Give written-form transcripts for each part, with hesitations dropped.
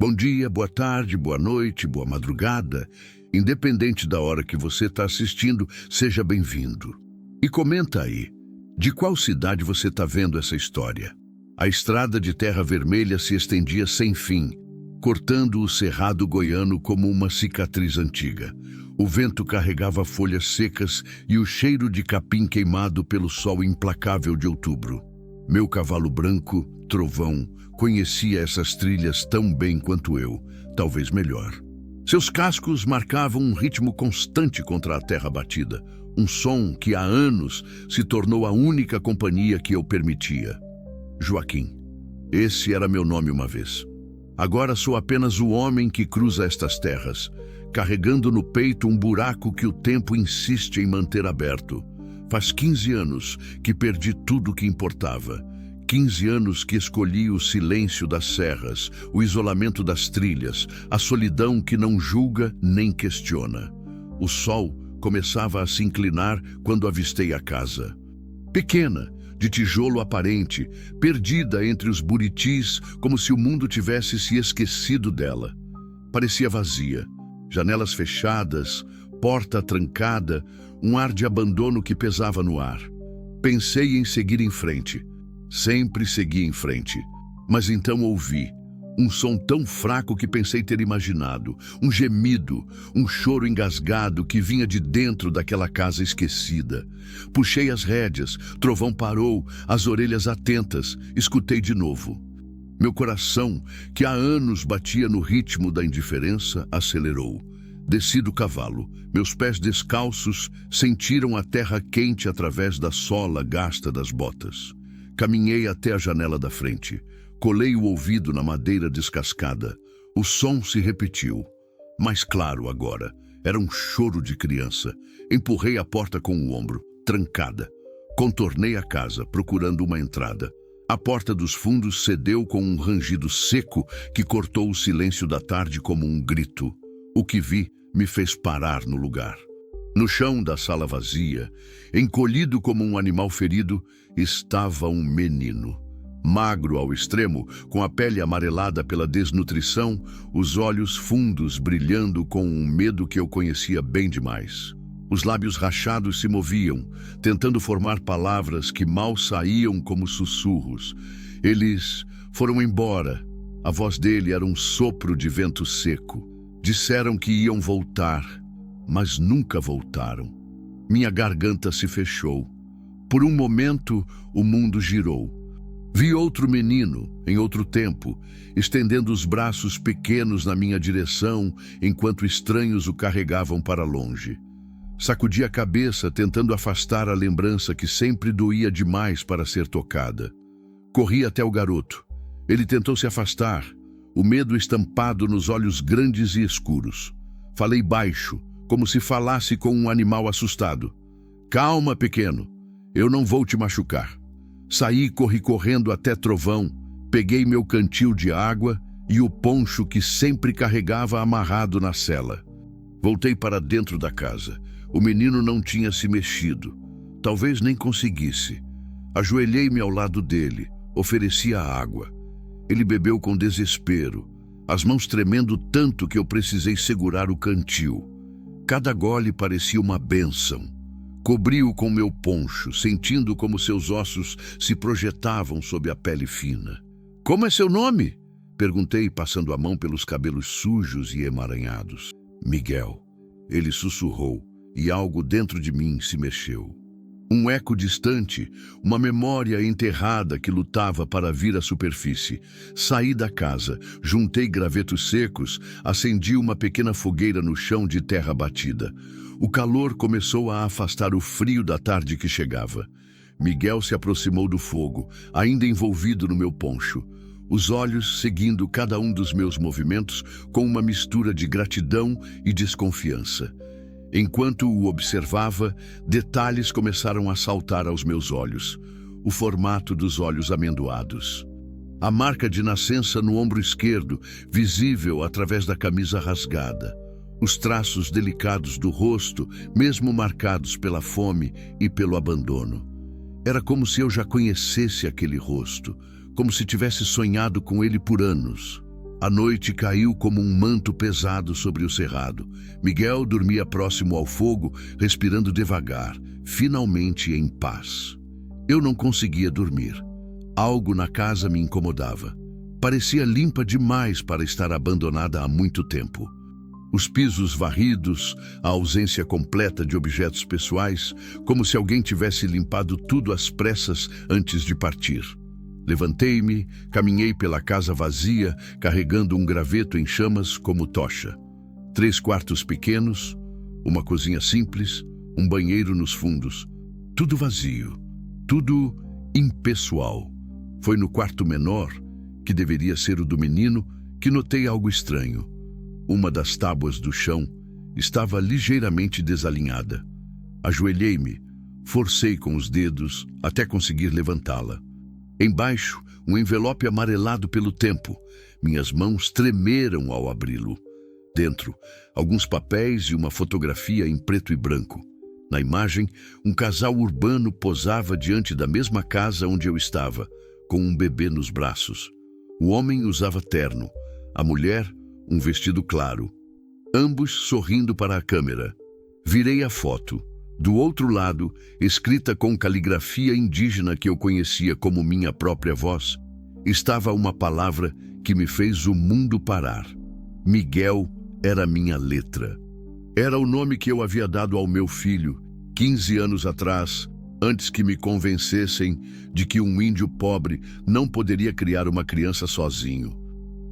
Bom dia, boa tarde, boa noite, boa madrugada. Independente da hora que você está assistindo, seja bem-vindo. E comenta aí, de qual cidade você está vendo essa história? A estrada de terra vermelha se estendia sem fim, cortando o cerrado goiano como uma cicatriz antiga. O vento carregava folhas secas e o cheiro de capim queimado pelo sol implacável de outubro. Meu cavalo branco, Trovão, conhecia essas trilhas tão bem quanto eu, talvez melhor. Seus cascos marcavam um ritmo constante contra a terra batida, um som que há anos se tornou a única companhia que eu permitia. Joaquim. Esse era meu nome uma vez. Agora sou apenas o homem que cruza estas terras, carregando no peito um buraco que o tempo insiste em manter aberto. Faz 15 anos que perdi tudo o que importava. 15 anos que escolhi o silêncio das serras, o isolamento das trilhas, a solidão que não julga nem questiona. O sol começava a se inclinar quando avistei a casa. Pequena, de tijolo aparente, perdida entre os buritis, como se o mundo tivesse se esquecido dela. Parecia vazia, janelas fechadas, porta trancada, um ar de abandono que pesava no ar. Pensei em seguir em frente. Sempre segui em frente, mas então ouvi um som tão fraco que pensei ter imaginado, um gemido, um choro engasgado que vinha de dentro daquela casa esquecida. Puxei as rédeas, Trovão parou, as orelhas atentas, escutei de novo. Meu coração, que há anos batia no ritmo da indiferença, acelerou. Desci do cavalo, meus pés descalços sentiram a terra quente através da sola gasta das botas. Caminhei até a janela da frente. Colei o ouvido na madeira descascada. O som se repetiu. Mais claro agora. Era um choro de criança. Empurrei a porta com o ombro, trancada. Contornei a casa, procurando uma entrada. A porta dos fundos cedeu com um rangido seco que cortou o silêncio da tarde como um grito. O que vi me fez parar no lugar. No chão da sala vazia, encolhido como um animal ferido, estava um menino. Magro ao extremo, com a pele amarelada pela desnutrição, os olhos fundos brilhando com um medo que eu conhecia bem demais. Os lábios rachados se moviam, tentando formar palavras que mal saíam como sussurros. Eles foram embora. A voz dele era um sopro de vento seco. Disseram que iam voltar, mas nunca voltaram. Minha garganta se fechou. Por um momento, o mundo girou. Vi outro menino, em outro tempo, estendendo os braços pequenos na minha direção, enquanto estranhos o carregavam para longe. Sacudi a cabeça, tentando afastar a lembrança que sempre doía demais para ser tocada. Corri até o garoto. Ele tentou se afastar, o medo estampado nos olhos grandes e escuros. Falei baixo, como se falasse com um animal assustado. Calma, pequeno, eu não vou te machucar. Saí e corri correndo até Trovão, peguei meu cantil de água e o poncho que sempre carregava amarrado na sela. Voltei para dentro da casa. O menino não tinha se mexido. Talvez nem conseguisse. Ajoelhei-me ao lado dele, ofereci a água. Ele bebeu com desespero, as mãos tremendo tanto que eu precisei segurar o cantil. Cada gole parecia uma bênção. Cobri-o com meu poncho, sentindo como seus ossos se projetavam sob a pele fina. Como é seu nome? Perguntei, passando a mão pelos cabelos sujos e emaranhados. Miguel. Ele sussurrou, e algo dentro de mim se mexeu. Um eco distante, uma memória enterrada que lutava para vir à superfície. Saí da casa, juntei gravetos secos, acendi uma pequena fogueira no chão de terra batida. O calor começou a afastar o frio da tarde que chegava. Miguel se aproximou do fogo, ainda envolvido no meu poncho. Os olhos seguindo cada um dos meus movimentos com uma mistura de gratidão e desconfiança. Enquanto o observava, detalhes começaram a saltar aos meus olhos. O formato dos olhos amendoados. A marca de nascença no ombro esquerdo, visível através da camisa rasgada. Os traços delicados do rosto, mesmo marcados pela fome e pelo abandono. Era como se eu já conhecesse aquele rosto, como se tivesse sonhado com ele por anos. A noite caiu como um manto pesado sobre o cerrado. Miguel dormia próximo ao fogo, respirando devagar, finalmente em paz. Eu não conseguia dormir. Algo na casa me incomodava. Parecia limpa demais para estar abandonada há muito tempo. Os pisos varridos, a ausência completa de objetos pessoais, como se alguém tivesse limpado tudo às pressas antes de partir. Levantei-me, caminhei pela casa vazia, carregando um graveto em chamas como tocha. 3 quartos pequenos, uma cozinha simples, um banheiro nos fundos. Tudo vazio, tudo impessoal. Foi no quarto menor, que deveria ser o do menino, que notei algo estranho. Uma das tábuas do chão estava ligeiramente desalinhada. Ajoelhei-me, forcei com os dedos até conseguir levantá-la. Embaixo, um envelope amarelado pelo tempo. Minhas mãos tremeram ao abri-lo. Dentro, alguns papéis e uma fotografia em preto e branco. Na imagem, um casal urbano posava diante da mesma casa onde eu estava, com um bebê nos braços. O homem usava terno, a mulher, um vestido claro. Ambos sorrindo para a câmera. Virei a foto. Do outro lado, escrita com caligrafia indígena que eu conhecia como minha própria voz, estava uma palavra que me fez o mundo parar. Miguel era minha letra. Era o nome que eu havia dado ao meu filho, 15 anos atrás, antes que me convencessem de que um índio pobre não poderia criar uma criança sozinho.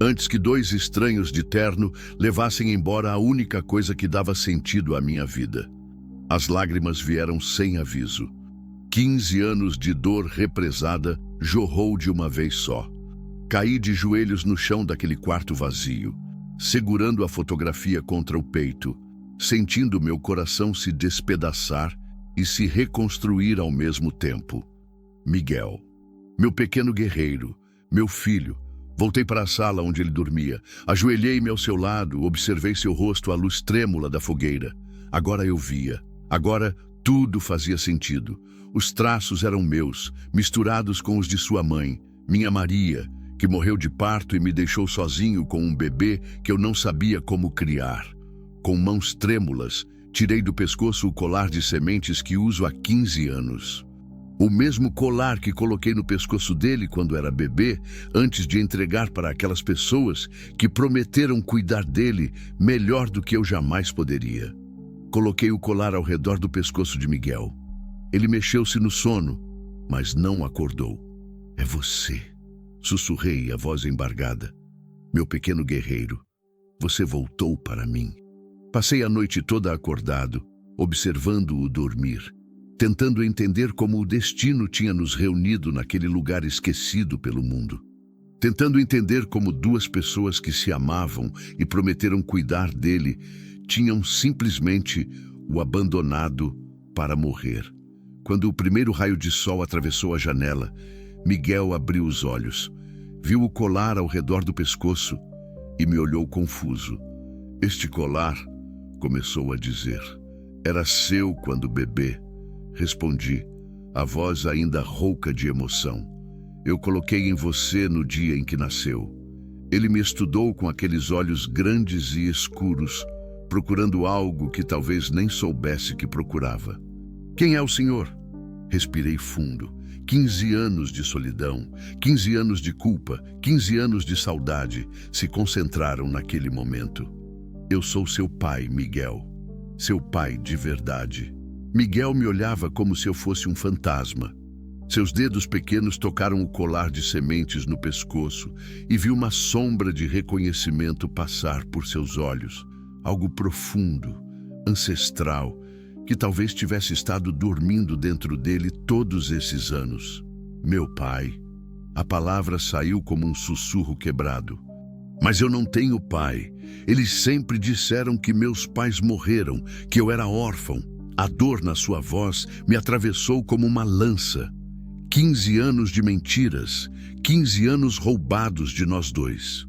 Antes que 2 estranhos de terno levassem embora a única coisa que dava sentido à minha vida. As lágrimas vieram sem aviso. 15 anos de dor represada jorrou de uma vez só. Caí de joelhos no chão daquele quarto vazio, segurando a fotografia contra o peito, sentindo meu coração se despedaçar e se reconstruir ao mesmo tempo. Miguel, meu pequeno guerreiro, meu filho. Voltei para a sala onde ele dormia. Ajoelhei-me ao seu lado, observei seu rosto à luz trêmula da fogueira. Agora eu via. Agora tudo fazia sentido. Os traços eram meus, misturados com os de sua mãe, minha Maria, que morreu de parto e me deixou sozinho com um bebê que eu não sabia como criar. Com mãos trêmulas, tirei do pescoço o colar de sementes que uso há 15 anos. O mesmo colar que coloquei no pescoço dele quando era bebê, antes de entregar para aquelas pessoas que prometeram cuidar dele melhor do que eu jamais poderia. Coloquei o colar ao redor do pescoço de Miguel. Ele mexeu-se no sono, mas não acordou. É você, sussurrei, a voz embargada. Meu pequeno guerreiro, você voltou para mim. Passei a noite toda acordado, observando-o dormir, tentando entender como o destino tinha nos reunido naquele lugar esquecido pelo mundo. Tentando entender como 2 pessoas que se amavam e prometeram cuidar dele tinham simplesmente o abandonado para morrer. Quando o primeiro raio de sol atravessou a janela, Miguel abriu os olhos, viu o colar ao redor do pescoço e me olhou confuso. Este colar, começou a dizer, era seu quando bebê. Respondi, a voz ainda rouca de emoção. Eu coloquei em você no dia em que nasceu. Ele me estudou com aqueles olhos grandes e escuros, procurando algo que talvez nem soubesse que procurava. Quem é o senhor? Respirei fundo. 15 anos de solidão, 15 anos de culpa, 15 anos de saudade se concentraram naquele momento. Eu sou seu pai, Miguel. Seu pai de verdade. Miguel me olhava como se eu fosse um fantasma. Seus dedos pequenos tocaram o colar de sementes no pescoço e vi uma sombra de reconhecimento passar por seus olhos. Algo profundo, ancestral, que talvez tivesse estado dormindo dentro dele todos esses anos. Meu pai. A palavra saiu como um sussurro quebrado. Mas eu não tenho pai. Eles sempre disseram que meus pais morreram, que eu era órfão. A dor na sua voz me atravessou como uma lança. 15 anos de mentiras, 15 anos roubados de nós 2.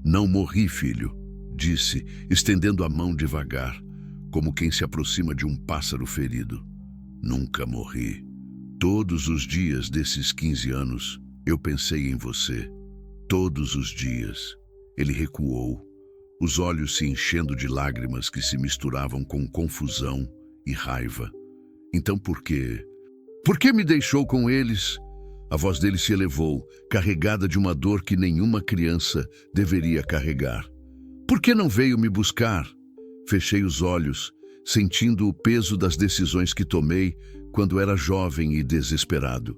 Não morri, filho, disse, estendendo a mão devagar, como quem se aproxima de um pássaro ferido. Nunca morri. Todos os dias desses 15 anos, eu pensei em você. Todos os dias. Ele recuou, os olhos se enchendo de lágrimas que se misturavam com confusão e raiva. Então por quê? Por que me deixou com eles? A voz dele se elevou, carregada de uma dor que nenhuma criança deveria carregar. Por que não veio me buscar? Fechei os olhos, sentindo o peso das decisões que tomei quando era jovem e desesperado.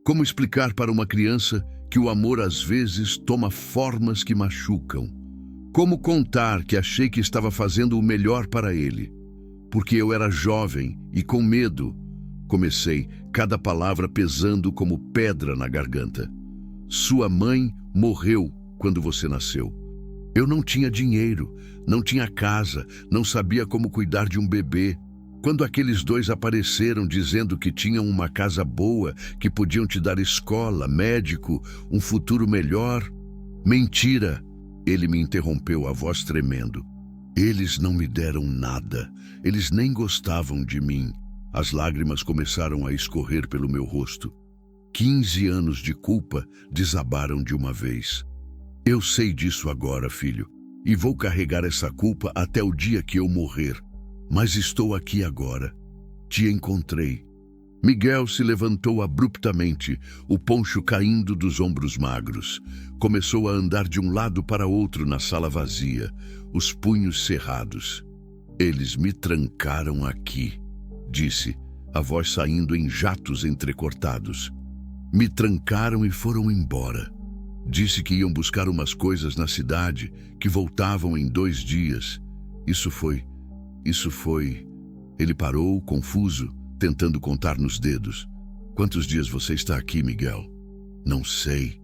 Como explicar para uma criança que o amor às vezes toma formas que machucam? Como contar que achei que estava fazendo o melhor para ele? Porque eu era jovem e com medo. Comecei, cada palavra pesando como pedra na garganta. Sua mãe morreu quando você nasceu. Eu não tinha dinheiro, não tinha casa, não sabia como cuidar de um bebê. Quando aqueles dois apareceram dizendo que tinham uma casa boa, que podiam te dar escola, médico, um futuro melhor. Mentira! Ele me interrompeu, a voz tremendo. Eles não me deram nada. Eles nem gostavam de mim. As lágrimas começaram a escorrer pelo meu rosto. 15 anos de culpa desabaram de uma vez. Eu sei disso agora, filho, e vou carregar essa culpa até o dia que eu morrer. Mas estou aqui agora. Te encontrei. Miguel se levantou abruptamente, o poncho caindo dos ombros magros. Começou a andar de um lado para outro na sala vazia, os punhos cerrados. Eles me trancaram aqui, disse, a voz saindo em jatos entrecortados. Me trancaram e foram embora. Disse que iam buscar umas coisas na cidade, que voltavam em 2 dias. Isso foi... Ele parou, confuso, tentando contar nos dedos. Quantos dias você está aqui, Miguel? Não sei.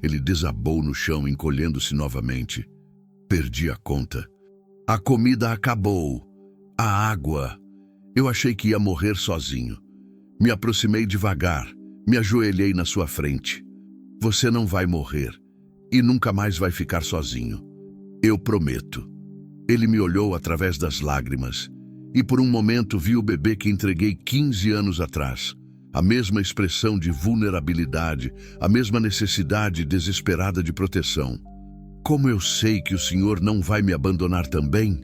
Ele desabou no chão, encolhendo-se novamente. Perdi a conta. A comida acabou. A água. Eu achei que ia morrer sozinho. Me aproximei devagar, me ajoelhei na sua frente. Você não vai morrer e nunca mais vai ficar sozinho. Eu prometo. Ele me olhou através das lágrimas e por um momento vi o bebê que entreguei 15 anos atrás. A mesma expressão de vulnerabilidade, a mesma necessidade desesperada de proteção. Como eu sei que o senhor não vai me abandonar também?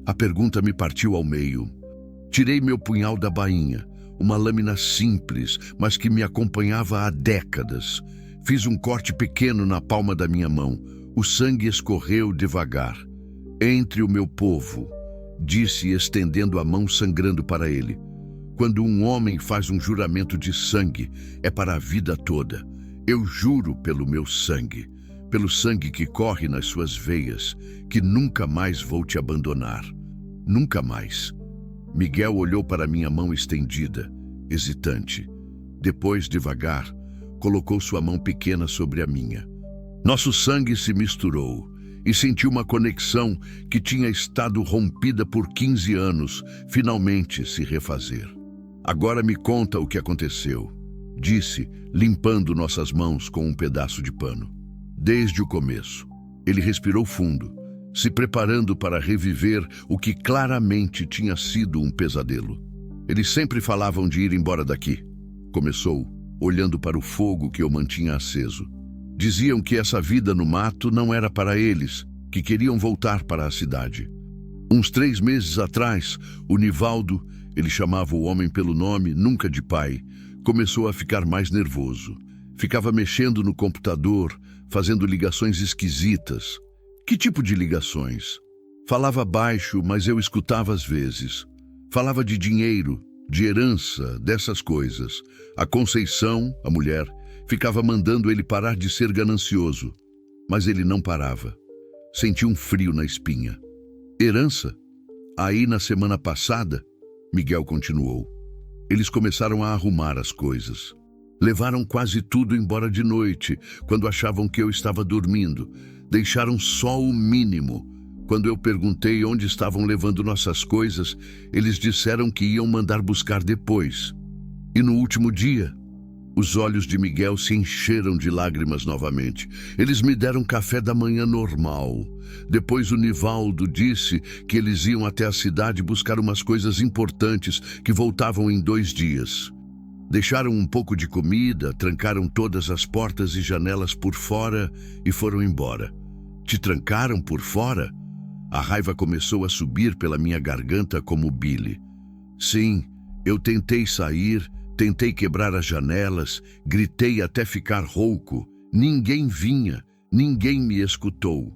A pergunta me partiu ao meio. Tirei meu punhal da bainha, uma lâmina simples, mas que me acompanhava há décadas. Fiz um corte pequeno na palma da minha mão. O sangue escorreu devagar. Entre o meu povo, disse, estendendo a mão sangrando para ele. Quando um homem faz um juramento de sangue, é para a vida toda. Eu juro pelo meu sangue, pelo sangue que corre nas suas veias, que nunca mais vou te abandonar. Nunca mais. Miguel olhou para minha mão estendida, hesitante. Depois, devagar, colocou sua mão pequena sobre a minha. Nosso sangue se misturou e senti uma conexão que tinha estado rompida por 15 anos, finalmente se refazer. Agora me conta o que aconteceu, disse, limpando nossas mãos com um pedaço de pano. Desde o começo. Ele respirou fundo, se preparando para reviver o que claramente tinha sido um pesadelo. Eles sempre falavam de ir embora daqui. Começou, olhando para o fogo que eu mantinha aceso. Diziam que essa vida no mato não era para eles, que queriam voltar para a cidade. Uns 3 meses atrás, o Nivaldo, ele chamava o homem pelo nome, nunca de pai, começou a ficar mais nervoso. Ficava mexendo no computador, fazendo ligações esquisitas. Que tipo de ligações? Falava baixo, mas eu escutava às vezes. Falava de dinheiro, de herança, dessas coisas. A Conceição, a mulher, ficava mandando ele parar de ser ganancioso. Mas ele não parava. Senti um frio na espinha. Herança? Aí, na semana passada, Miguel continuou. Eles começaram a arrumar as coisas. Levaram quase tudo embora de noite, quando achavam que eu estava dormindo. Deixaram só o mínimo. Quando eu perguntei onde estavam levando nossas coisas, eles disseram que iam mandar buscar depois. E no último dia, os olhos de Miguel se encheram de lágrimas novamente. Eles me deram café da manhã normal. Depois o Nivaldo disse que eles iam até a cidade buscar umas coisas importantes que voltavam em 2 dias. Deixaram um pouco de comida, trancaram todas as portas e janelas por fora e foram embora. Te trancaram por fora? A raiva começou a subir pela minha garganta como bile. Sim, eu tentei sair, tentei quebrar as janelas, gritei até ficar rouco. Ninguém vinha, ninguém me escutou.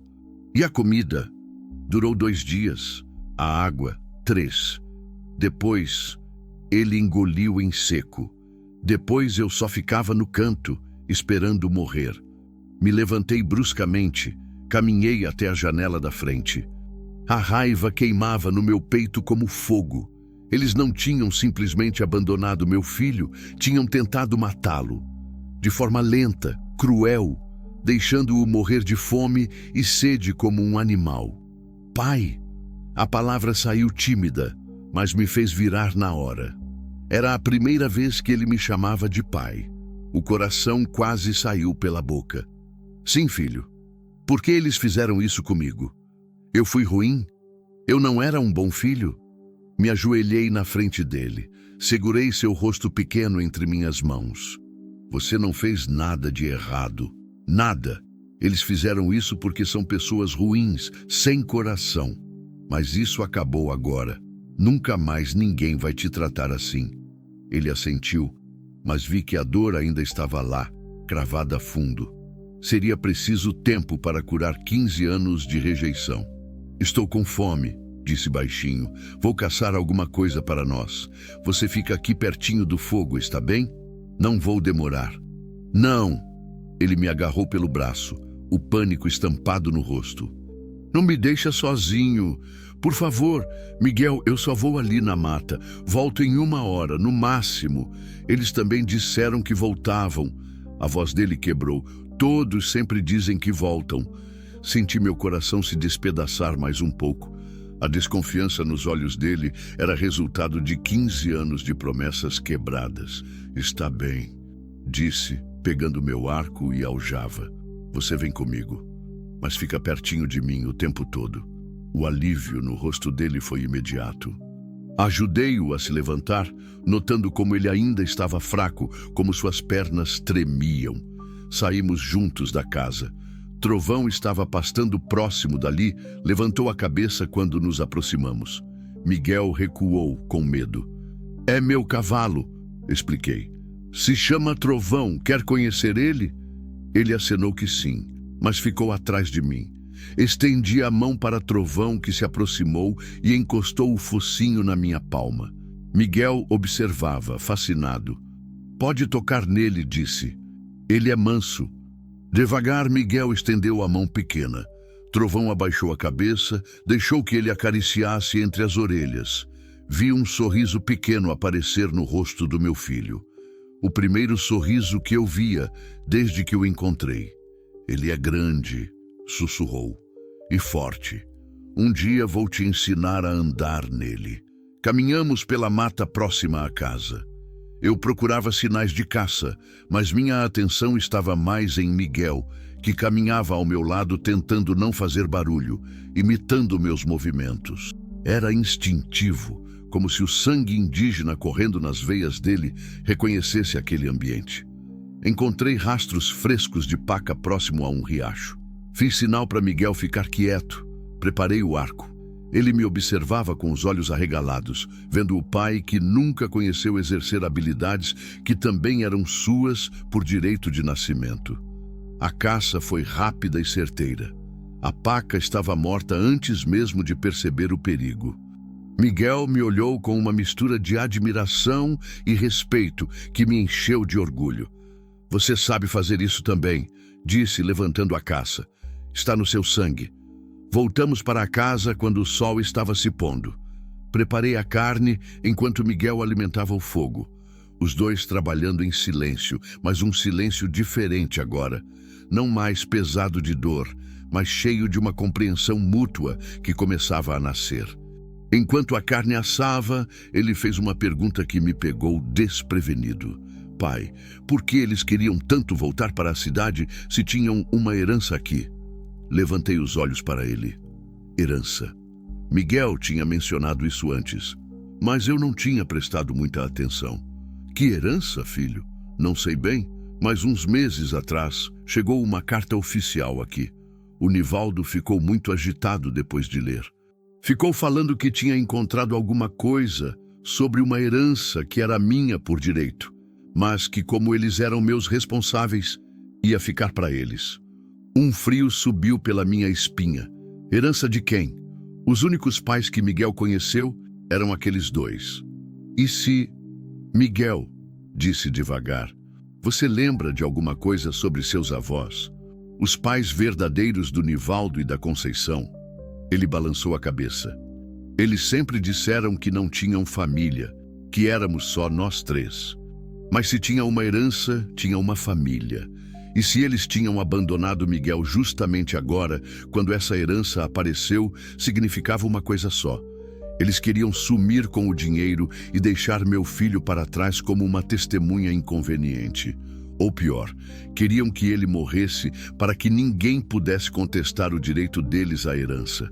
E a comida? Durou 2 dias. A água, 3. Depois, ele engoliu em seco. Depois eu só ficava no canto, esperando morrer. Me levantei bruscamente, caminhei até a janela da frente. A raiva queimava no meu peito como fogo. Eles não tinham simplesmente abandonado meu filho, tinham tentado matá-lo. De forma lenta, cruel, deixando-o morrer de fome e sede como um animal. Pai! A palavra saiu tímida, mas me fez virar na hora. Era a primeira vez que ele me chamava de pai. O coração quase saiu pela boca. Sim, filho. Por que eles fizeram isso comigo? Eu fui ruim? Eu não era um bom filho? Me ajoelhei na frente dele. Segurei seu rosto pequeno entre minhas mãos. Você não fez nada de errado. Nada. Eles fizeram isso porque são pessoas ruins, sem coração. Mas isso acabou agora. Nunca mais ninguém vai te tratar assim. Ele assentiu, mas vi que a dor ainda estava lá, cravada a fundo. Seria preciso tempo para curar 15 anos de rejeição. Estou com fome, disse baixinho. Vou caçar alguma coisa para nós. Você fica aqui pertinho do fogo, está bem? Não vou demorar. Não! Ele me agarrou pelo braço, o pânico estampado no rosto. Não me deixa sozinho. Por favor, Miguel, eu só vou ali na mata. Volto em 1 hora, no máximo. Eles também disseram que voltavam. A voz dele quebrou. Todos sempre dizem que voltam. Senti meu coração se despedaçar mais um pouco. A desconfiança nos olhos dele era resultado de 15 anos de promessas quebradas. Está bem, disse, pegando meu arco e aljava. Você vem comigo, mas fica pertinho de mim o tempo todo. O alívio no rosto dele foi imediato. Ajudei-o a se levantar, notando como ele ainda estava fraco, como suas pernas tremiam. Saímos juntos da casa. Trovão estava pastando próximo dali, levantou a cabeça quando nos aproximamos. Miguel recuou com medo. É meu cavalo, expliquei. Se chama Trovão, quer conhecer ele? Ele acenou que sim, mas ficou atrás de mim. Estendi a mão para Trovão, que se aproximou e encostou o focinho na minha palma. Miguel observava, fascinado. Pode tocar nele, disse. Ele é manso. Devagar, Miguel estendeu a mão pequena. Trovão abaixou a cabeça, deixou que ele acariciasse entre as orelhas. Vi um sorriso pequeno aparecer no rosto do meu filho. O primeiro sorriso que eu via desde que o encontrei. Ele é grande, sussurrou, e forte. Um dia vou te ensinar a andar nele. Caminhamos pela mata próxima à casa. Eu procurava sinais de caça, mas minha atenção estava mais em Miguel, que caminhava ao meu lado tentando não fazer barulho, imitando meus movimentos. Era instintivo, como se o sangue indígena correndo nas veias dele reconhecesse aquele ambiente. Encontrei rastros frescos de paca próximo a um riacho. Fiz sinal para Miguel ficar quieto. Preparei o arco. Ele me observava com os olhos arregalados, vendo o pai que nunca conheceu exercer habilidades que também eram suas por direito de nascimento. A caça foi rápida e certeira. A paca estava morta antes mesmo de perceber o perigo. Miguel me olhou com uma mistura de admiração e respeito que me encheu de orgulho. Você sabe fazer isso também, disse, levantando a caça. Está no seu sangue. Voltamos para a casa quando o sol estava se pondo. Preparei a carne enquanto Miguel alimentava o fogo. Os dois trabalhando em silêncio, mas um silêncio diferente agora. Não mais pesado de dor, mas cheio de uma compreensão mútua que começava a nascer. Enquanto a carne assava, ele fez uma pergunta que me pegou desprevenido. Pai, por que eles queriam tanto voltar para a cidade se tinham uma herança aqui? Levantei os olhos para ele. Herança. Miguel tinha mencionado isso antes, mas eu não tinha prestado muita atenção. Que herança, filho? Não sei bem, mas uns meses atrás chegou uma carta oficial aqui. O Nivaldo ficou muito agitado depois de ler. Ficou falando que tinha encontrado alguma coisa sobre uma herança que era minha por direito, mas que, como eles eram meus responsáveis, ia ficar para eles. Um frio subiu pela minha espinha. Herança de quem? Os únicos pais que Miguel conheceu eram aqueles dois. E se... Miguel, disse devagar, você lembra de alguma coisa sobre seus avós? Os pais verdadeiros do Nivaldo e da Conceição? Ele balançou a cabeça. Eles sempre disseram que não tinham família, que éramos só nós três. Mas se tinha uma herança, tinha uma família. E se eles tinham abandonado Miguel justamente agora, quando essa herança apareceu, significava uma coisa só. Eles queriam sumir com o dinheiro e deixar meu filho para trás como uma testemunha inconveniente. Ou pior, queriam que ele morresse para que ninguém pudesse contestar o direito deles à herança.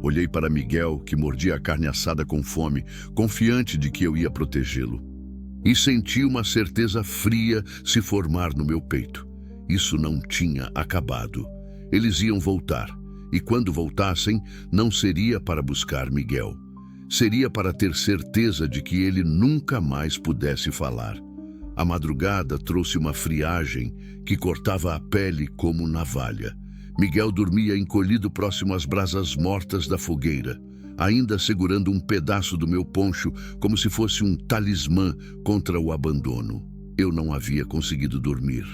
Olhei para Miguel, que mordia a carne assada com fome, confiante de que eu ia protegê-lo. E senti uma certeza fria se formar no meu peito. Isso não tinha acabado. Eles iam voltar, e quando voltassem, não seria para buscar Miguel. Seria para ter certeza de que ele nunca mais pudesse falar. A madrugada trouxe uma friagem que cortava a pele como navalha. Miguel dormia encolhido próximo às brasas mortas da fogueira, ainda segurando um pedaço do meu poncho como se fosse um talismã contra o abandono. Eu não havia conseguido dormir.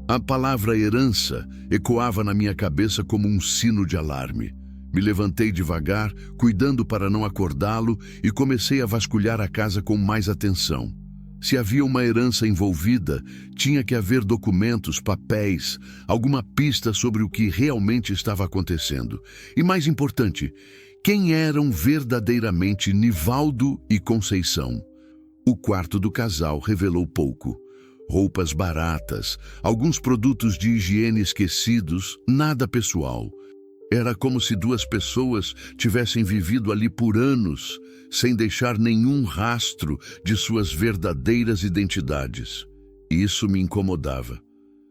A palavra herança ecoava na minha cabeça como um sino de alarme. Me levantei devagar, cuidando para não acordá-lo, e comecei a vasculhar a casa com mais atenção. Se havia uma herança envolvida, tinha que haver documentos, papéis, alguma pista sobre o que realmente estava acontecendo. E mais importante, quem eram verdadeiramente Nivaldo e Conceição? O quarto do casal revelou pouco. Roupas baratas, alguns produtos de higiene esquecidos, nada pessoal. Era como se duas pessoas tivessem vivido ali por anos, sem deixar nenhum rastro de suas verdadeiras identidades. Isso me incomodava.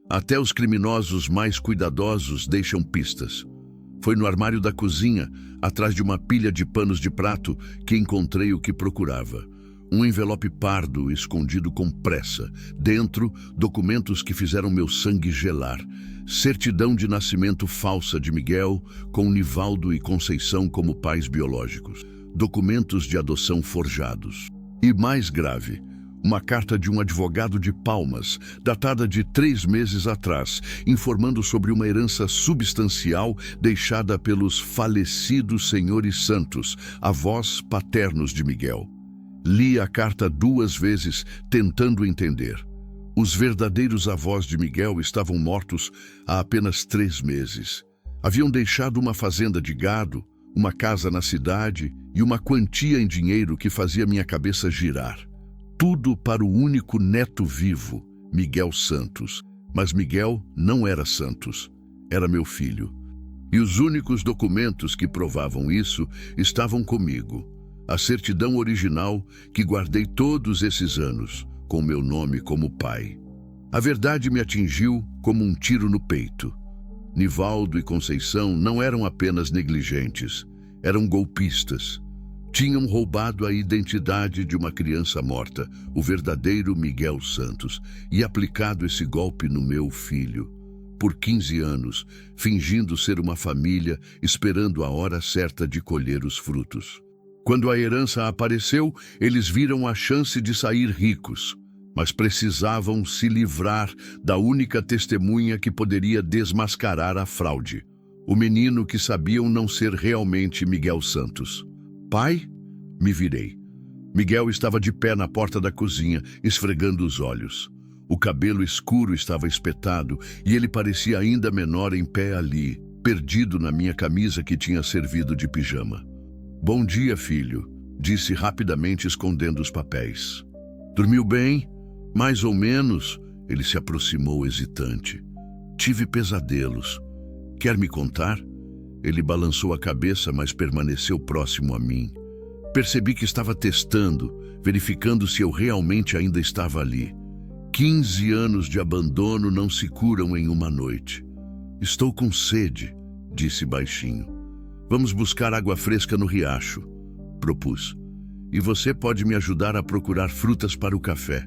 Até os criminosos mais cuidadosos deixam pistas. Foi no armário da cozinha, atrás de uma pilha de panos de prato, que encontrei o que procurava. Um envelope pardo escondido com pressa. Dentro, documentos que fizeram meu sangue gelar. Certidão de nascimento falsa de Miguel, com Nivaldo e Conceição como pais biológicos. Documentos de adoção forjados. E mais grave, uma carta de um advogado de Palmas, datada de 3 meses atrás, informando sobre uma herança substancial deixada pelos falecidos senhores Santos, avós paternos de Miguel. Li a carta 2 vezes, tentando entender. Os verdadeiros avós de Miguel estavam mortos há apenas 3 meses. Haviam deixado uma fazenda de gado, uma casa na cidade e uma quantia em dinheiro que fazia minha cabeça girar. Tudo para o único neto vivo, Miguel Santos. Mas Miguel não era Santos, era meu filho. E os únicos documentos que provavam isso estavam comigo. A certidão original que guardei todos esses anos, com meu nome como pai. A verdade me atingiu como um tiro no peito. Nivaldo e Conceição não eram apenas negligentes, eram golpistas. Tinham roubado a identidade de uma criança morta, o verdadeiro Miguel Santos, e aplicado esse golpe no meu filho. Por 15 anos, fingindo ser uma família, esperando a hora certa de colher os frutos. Quando a herança apareceu, eles viram a chance de sair ricos, mas precisavam se livrar da única testemunha que poderia desmascarar a fraude. O menino que sabiam não ser realmente Miguel Santos. Pai? Me virei. Miguel estava de pé na porta da cozinha, esfregando os olhos. O cabelo escuro estava espetado e ele parecia ainda menor em pé ali, perdido na minha camisa que tinha servido de pijama. Bom dia, filho, disse rapidamente, escondendo os papéis. Dormiu bem? Mais ou menos, ele se aproximou hesitante. Tive pesadelos. Quer me contar? Ele balançou a cabeça, mas permaneceu próximo a mim. Percebi que estava testando, verificando se eu realmente ainda estava ali. 15 anos de abandono não se curam em uma noite. Estou com sede, disse baixinho. Vamos buscar água fresca no riacho, propus. E você pode me ajudar a procurar frutas para o café.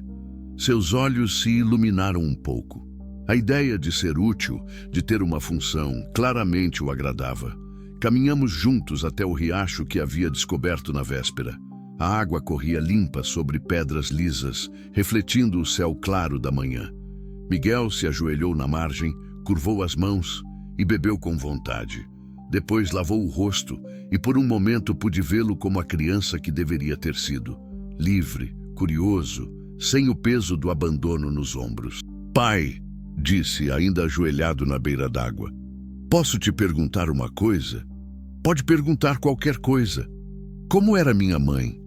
Seus olhos se iluminaram um pouco. A ideia de ser útil, de ter uma função, claramente o agradava. Caminhamos juntos até o riacho que havia descoberto na véspera. A água corria limpa sobre pedras lisas, refletindo o céu claro da manhã. Miguel se ajoelhou na margem, curvou as mãos e bebeu com vontade. Depois lavou o rosto e por um momento pude vê-lo como a criança que deveria ter sido. Livre, curioso, sem o peso do abandono nos ombros. Pai, disse, ainda ajoelhado na beira d'água, posso te perguntar uma coisa? Pode perguntar qualquer coisa. Como era minha mãe?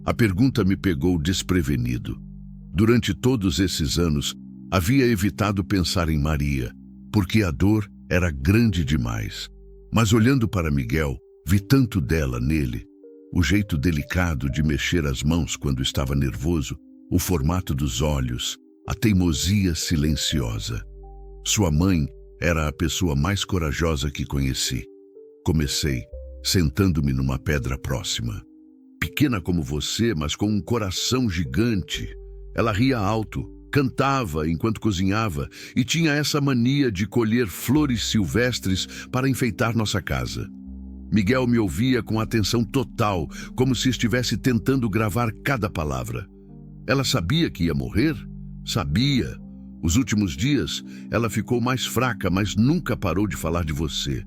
A pergunta me pegou desprevenido. Durante todos esses anos, havia evitado pensar em Maria, porque a dor era grande demais. Mas olhando para Miguel, vi tanto dela nele. O jeito delicado de mexer as mãos quando estava nervoso, o formato dos olhos, a teimosia silenciosa. Sua mãe era a pessoa mais corajosa que conheci. Comecei, sentando-me numa pedra próxima. Pequena como você, mas com um coração gigante. Ela ria alto, cantava enquanto cozinhava e tinha essa mania de colher flores silvestres para enfeitar nossa casa. Miguel me ouvia com atenção total, como se estivesse tentando gravar cada palavra. Ela sabia que ia morrer? Sabia. Os últimos dias, ela ficou mais fraca, mas nunca parou de falar de você.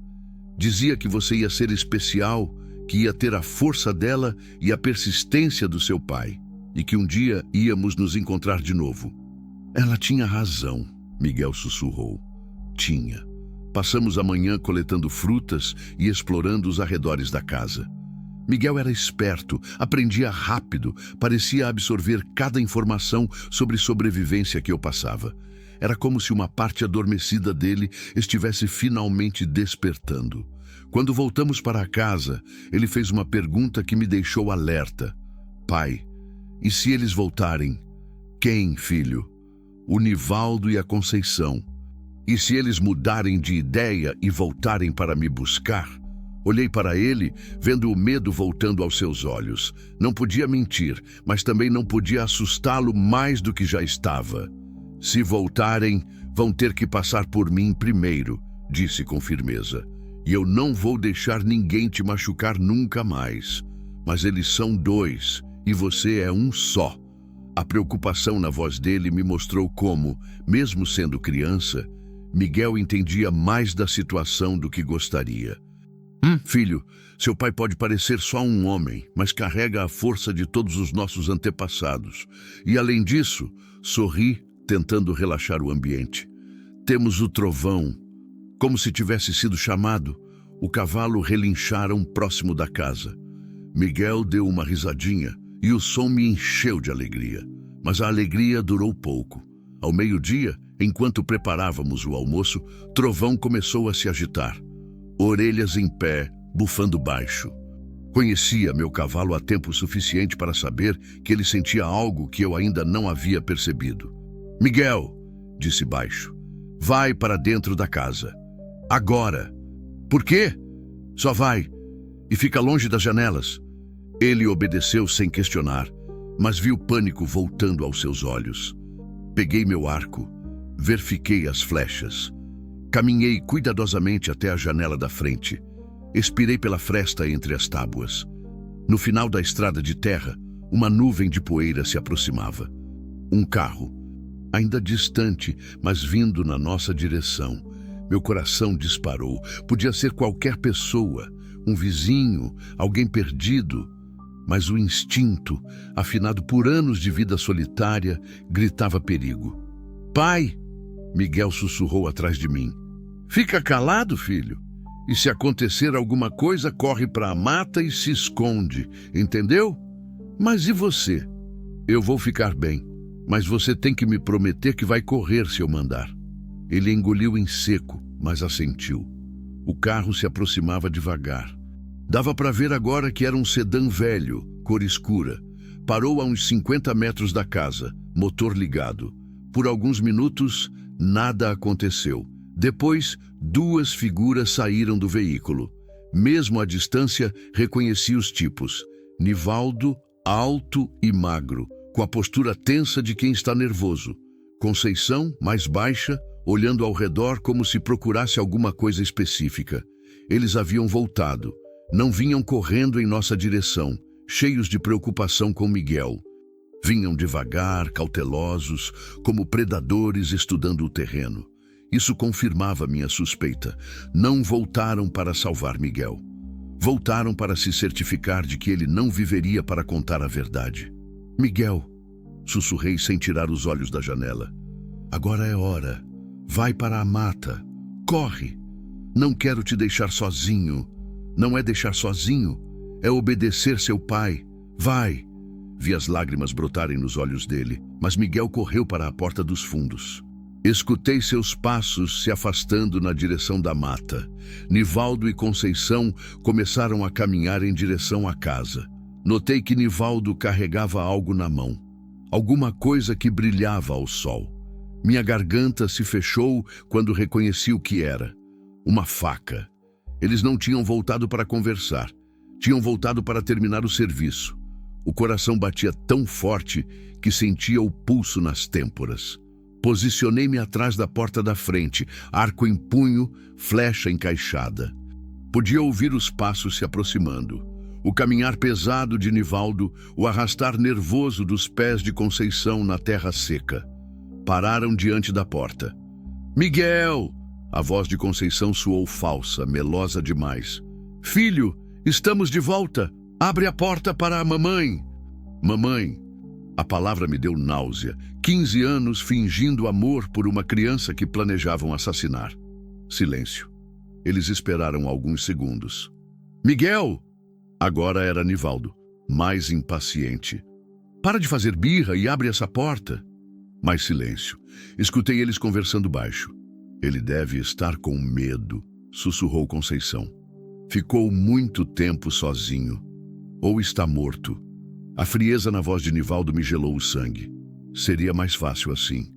Dizia que você ia ser especial, que ia ter a força dela e a persistência do seu pai, e que um dia íamos nos encontrar de novo. Ela tinha razão, Miguel sussurrou. Tinha. Passamos a manhã coletando frutas e explorando os arredores da casa. Miguel era esperto, aprendia rápido, parecia absorver cada informação sobre sobrevivência que eu passava. Era como se uma parte adormecida dele estivesse finalmente despertando. Quando voltamos para a casa, ele fez uma pergunta que me deixou alerta. Pai, e se eles voltarem? Quem, filho? O Nivaldo e a Conceição. E se eles mudarem de ideia e voltarem para me buscar? Olhei para ele, vendo o medo voltando aos seus olhos. Não podia mentir, mas também não podia assustá-lo mais do que já estava. Se voltarem, vão ter que passar por mim primeiro, disse com firmeza. E eu não vou deixar ninguém te machucar nunca mais. Mas eles são dois, e você é um só. A preocupação na voz dele me mostrou como, mesmo sendo criança, Miguel entendia mais da situação do que gostaria. Filho, seu pai pode parecer só um homem, mas carrega a força de todos os nossos antepassados. E além disso, sorri, tentando relaxar o ambiente. Temos o trovão. Como se tivesse sido chamado, o cavalo relincharam próximo da casa. Miguel deu uma risadinha e o som me encheu de alegria. Mas a alegria durou pouco. Ao meio-dia, enquanto preparávamos o almoço, Trovão começou a se agitar. Orelhas em pé, bufando baixo. Conhecia meu cavalo há tempo suficiente para saber que ele sentia algo que eu ainda não havia percebido. Miguel, disse baixo, vai para dentro da casa. Agora. Por quê? Só vai. E fica longe das janelas. Ele obedeceu sem questionar, mas vi o pânico voltando aos seus olhos. Peguei meu arco, verifiquei as flechas. Caminhei cuidadosamente até a janela da frente. Expirei pela fresta entre as tábuas. No final da estrada de terra, uma nuvem de poeira se aproximava. Um carro, ainda distante, mas vindo na nossa direção. Meu coração disparou. Podia ser qualquer pessoa, um vizinho, alguém perdido. Mas o instinto, afinado por anos de vida solitária, gritava perigo. Pai! Miguel sussurrou atrás de mim. Fica calado, filho. E se acontecer alguma coisa, corre para a mata e se esconde, entendeu? Mas e você? Eu vou ficar bem, mas você tem que me prometer que vai correr se eu mandar. Ele engoliu em seco, mas assentiu. O carro se aproximava devagar. Dava para ver agora que era um sedã velho, cor escura. Parou a uns 50 metros da casa, motor ligado. Por alguns minutos, nada aconteceu. Depois, duas figuras saíram do veículo. Mesmo à distância, reconheci os tipos. Nivaldo, alto e magro, com a postura tensa de quem está nervoso. Conceição, mais baixa, olhando ao redor como se procurasse alguma coisa específica. Eles haviam voltado. Não vinham correndo em nossa direção, cheios de preocupação com Miguel. Vinham devagar, cautelosos, como predadores estudando o terreno. Isso confirmava minha suspeita. Não voltaram para salvar Miguel. Voltaram para se certificar de que ele não viveria para contar a verdade. Miguel, sussurrei sem tirar os olhos da janela. Agora é hora. Vai para a mata. Corre. Não quero te deixar sozinho. Não é deixar sozinho, é obedecer seu pai. Vai. Vi as lágrimas brotarem nos olhos dele, mas Miguel correu para a porta dos fundos. Escutei seus passos se afastando na direção da mata. Nivaldo e Conceição começaram a caminhar em direção à casa. Notei que Nivaldo carregava algo na mão. Alguma coisa que brilhava ao sol. Minha garganta se fechou quando reconheci o que era. Uma faca. Eles não tinham voltado para conversar. Tinham voltado para terminar o serviço. O coração batia tão forte que sentia o pulso nas têmporas. Posicionei-me atrás da porta da frente, arco em punho, flecha encaixada. Podia ouvir os passos se aproximando. O caminhar pesado de Nivaldo, o arrastar nervoso dos pés de Conceição na terra seca. Pararam diante da porta. Miguel! A voz de Conceição soou falsa, melosa demais. Filho, estamos de volta. Abre a porta para a mamãe. Mamãe. A palavra me deu náusea. 15 anos fingindo amor por uma criança que planejavam assassinar. Silêncio. Eles esperaram alguns segundos. Miguel! Agora era Nivaldo, mais impaciente. Para de fazer birra e abre essa porta. Mais silêncio. Escutei eles conversando baixo. Ele deve estar com medo, sussurrou Conceição. Ficou muito tempo sozinho. Ou está morto. A frieza na voz de Nivaldo me gelou o sangue. Seria mais fácil assim.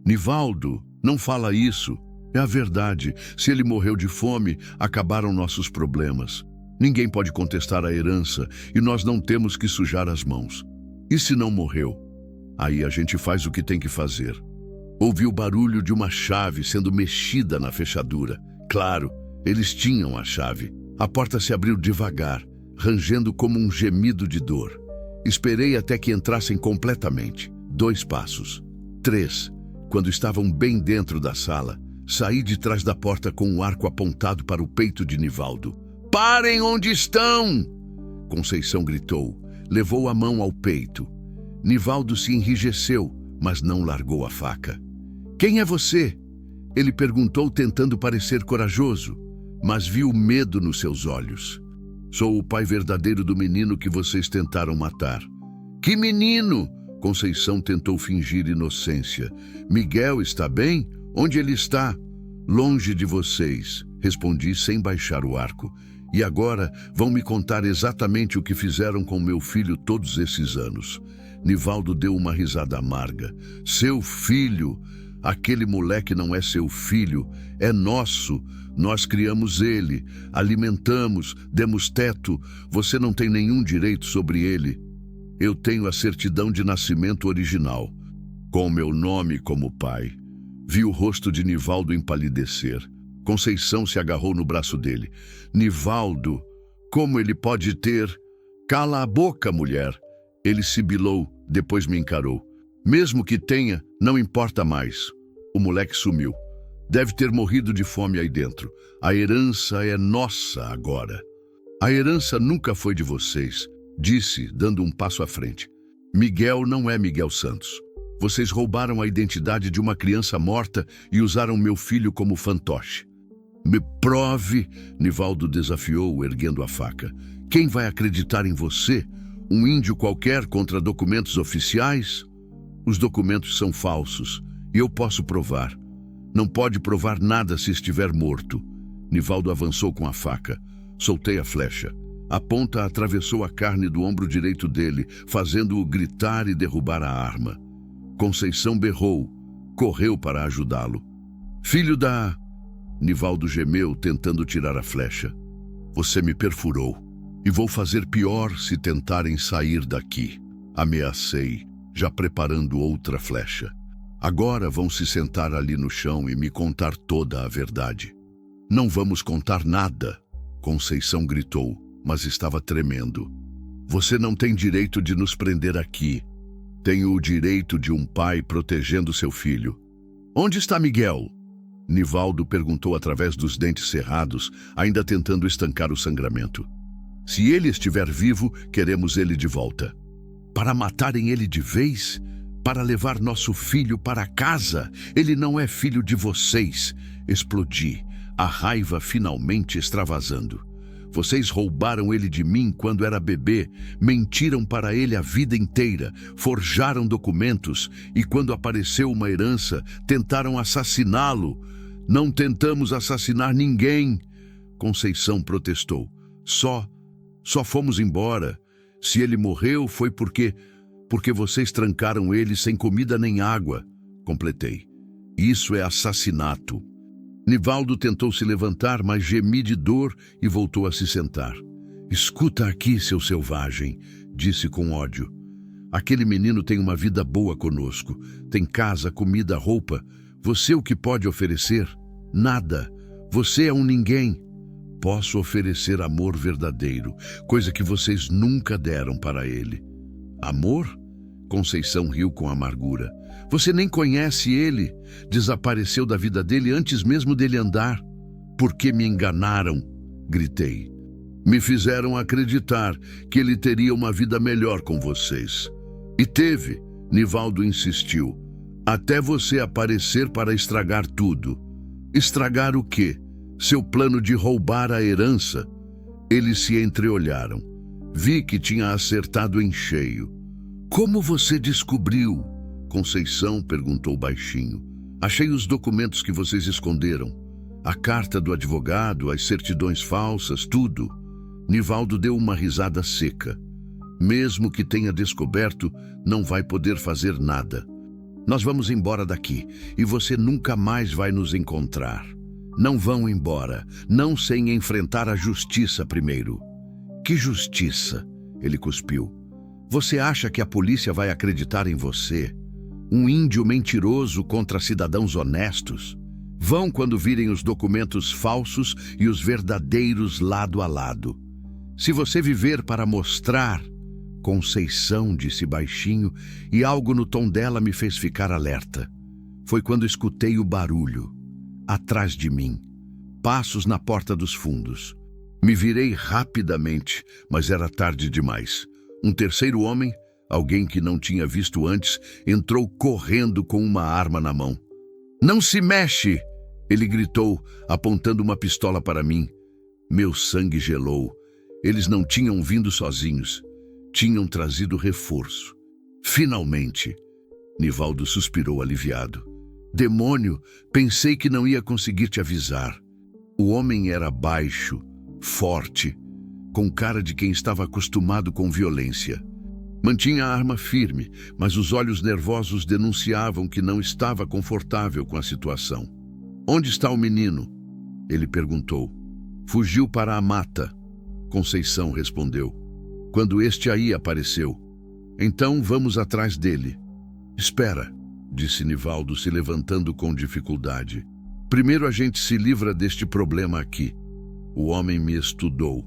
Nivaldo, não fala isso. É a verdade. Se ele morreu de fome, acabaram nossos problemas. Ninguém pode contestar a herança e nós não temos que sujar as mãos. E se não morreu? Aí a gente faz o que tem que fazer. Ouvi o barulho de uma chave sendo mexida na fechadura. Claro, eles tinham a chave. A porta se abriu devagar, rangendo como um gemido de dor. Esperei até que entrassem completamente. 2 passos. 3. Quando estavam bem dentro da sala, saí de trás da porta com o arco apontado para o peito de Nivaldo. Parem onde estão! Conceição gritou. Levou a mão ao peito. Nivaldo se enrijeceu, mas não largou a faca. Quem é você? Ele perguntou tentando parecer corajoso, mas viu medo nos seus olhos. Sou o pai verdadeiro do menino que vocês tentaram matar. Que menino? Conceição tentou fingir inocência. Miguel está bem? Onde ele está? Longe de vocês, respondi sem baixar o arco. E agora vão me contar exatamente o que fizeram com meu filho todos esses anos. Nivaldo deu uma risada amarga. Seu filho? Aquele moleque não é seu filho, é nosso. Nós criamos ele, alimentamos, demos teto. Você não tem nenhum direito sobre ele. Eu tenho a certidão de nascimento original, com meu nome como pai. Vi o rosto de Nivaldo empalidecer. Conceição se agarrou no braço dele. Nivaldo, como ele pode ter... Cala a boca, mulher. Ele sibilou, depois me encarou. Mesmo que tenha, não importa mais. O moleque sumiu. Deve ter morrido de fome aí dentro. A herança é nossa agora. A herança nunca foi de vocês, disse, dando um passo à frente. Miguel não é Miguel Santos. Vocês roubaram a identidade de uma criança morta e usaram meu filho como fantoche. Me prove, Nivaldo desafiou, erguendo a faca. Quem vai acreditar em você? Um índio qualquer contra documentos oficiais? Os documentos são falsos, e eu posso provar. Não pode provar nada se estiver morto. Nivaldo avançou com a faca. Soltei a flecha. A ponta atravessou a carne do ombro direito dele, fazendo-o gritar e derrubar a arma. Conceição berrou. Correu para ajudá-lo. Filho da... Nivaldo gemeu, tentando tirar a flecha. Você me perfurou, e vou fazer pior se tentarem sair daqui. Ameacei, já preparando outra flecha. Agora vão se sentar ali no chão e me contar toda a verdade. Não vamos contar nada, Conceição gritou, mas estava tremendo. Você não tem direito de nos prender aqui. Tenho o direito de um pai protegendo seu filho. Onde está Miguel? Nivaldo perguntou através dos dentes cerrados, ainda tentando estancar o sangramento. Se ele estiver vivo, queremos ele de volta. Para matarem ele de vez? Para levar nosso filho para casa? Ele não é filho de vocês. Explodi, a raiva finalmente extravasando. Vocês roubaram ele de mim quando era bebê, mentiram para ele a vida inteira, forjaram documentos e quando apareceu uma herança, tentaram assassiná-lo. Não tentamos assassinar ninguém, Conceição protestou. Só fomos embora. Se ele morreu foi porque vocês trancaram ele sem comida nem água, completei. Isso é assassinato. Nivaldo tentou se levantar, mas gemi de dor e voltou a se sentar. Escuta aqui, seu selvagem, disse com ódio. Aquele menino tem uma vida boa conosco. Tem casa, comida, roupa. Você o que pode oferecer? Nada. Você é um ninguém. Posso oferecer amor verdadeiro, coisa que vocês nunca deram para ele. Amor? Conceição riu com amargura. Você nem conhece ele. Desapareceu da vida dele antes mesmo dele andar. Por que me enganaram? Gritei. Me fizeram acreditar que ele teria uma vida melhor com vocês. E teve, Nivaldo insistiu. Até você aparecer para estragar tudo. Estragar o quê? Seu plano de roubar a herança? Eles se entreolharam. Vi que tinha acertado em cheio. Como você descobriu? Conceição perguntou baixinho. Achei os documentos que vocês esconderam. A carta do advogado, as certidões falsas, tudo. Nivaldo deu uma risada seca. Mesmo que tenha descoberto, não vai poder fazer nada. Nós vamos embora daqui e você nunca mais vai nos encontrar. Não vão embora, não sem enfrentar a justiça primeiro. Que justiça? Ele cuspiu. Você acha que a polícia vai acreditar em você? Um índio mentiroso contra cidadãos honestos? Vão quando virem os documentos falsos e os verdadeiros lado a lado. Se você viver para mostrar... Conceição, disse baixinho, e algo no tom dela me fez ficar alerta. Foi quando escutei o barulho. Atrás de mim. Passos na porta dos fundos. Me virei rapidamente, mas era tarde demais. Um terceiro homem, alguém que não tinha visto antes, entrou correndo com uma arma na mão. Não se mexe! Ele gritou, apontando uma pistola para mim. Meu sangue gelou. Eles não tinham vindo sozinhos. Tinham trazido reforço. Finalmente! Nivaldo suspirou aliviado. Demônio, pensei que não ia conseguir te avisar. O homem era baixo, forte, com cara de quem estava acostumado com violência. Mantinha a arma firme, mas os olhos nervosos denunciavam que não estava confortável com a situação. Onde está o menino? Ele perguntou. Fugiu para a mata. Conceição respondeu. Quando este aí apareceu. Então vamos atrás dele. Espera, disse Nivaldo, se levantando com dificuldade. Primeiro a gente se livra deste problema aqui. O homem me estudou,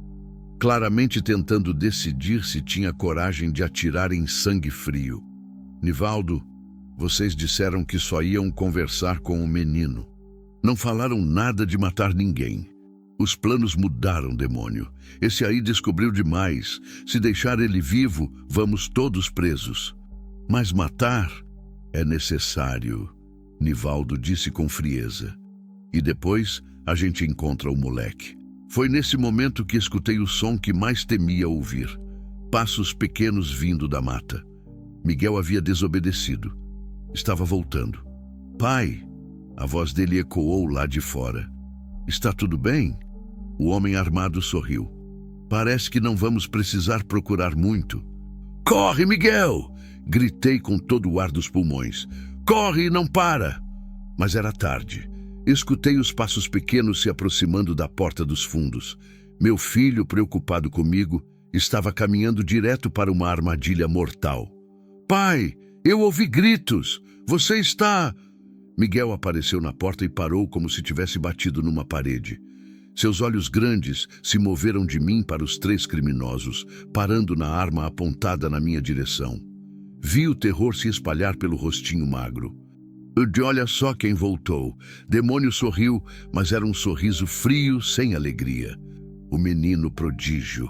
claramente tentando decidir se tinha coragem de atirar em sangue frio. Nivaldo, vocês disseram que só iam conversar com o menino. Não falaram nada de matar ninguém. Os planos mudaram, demônio. Esse aí descobriu demais. Se deixar ele vivo, vamos todos presos. Mas matar é necessário, Nivaldo disse com frieza. E depois a gente encontra o moleque. Foi nesse momento que escutei o som que mais temia ouvir. Passos pequenos vindo da mata. Miguel havia desobedecido. Estava voltando. Pai! A voz dele ecoou lá de fora. Está tudo bem? O homem armado sorriu. Parece que não vamos precisar procurar muito. Corre, Miguel! Gritei com todo o ar dos pulmões. Corre e não para! Mas era tarde. Escutei os passos pequenos se aproximando da porta dos fundos. Meu filho, preocupado comigo, estava caminhando direto para uma armadilha mortal. Pai, eu ouvi gritos. Você está... Miguel apareceu na porta e parou como se tivesse batido numa parede. Seus olhos grandes se moveram de mim para os 3 criminosos, parando na arma apontada na minha direção. Vi o terror se espalhar pelo rostinho magro. Olha só quem voltou. Demônio sorriu, mas era um sorriso frio, sem alegria. O menino prodígio.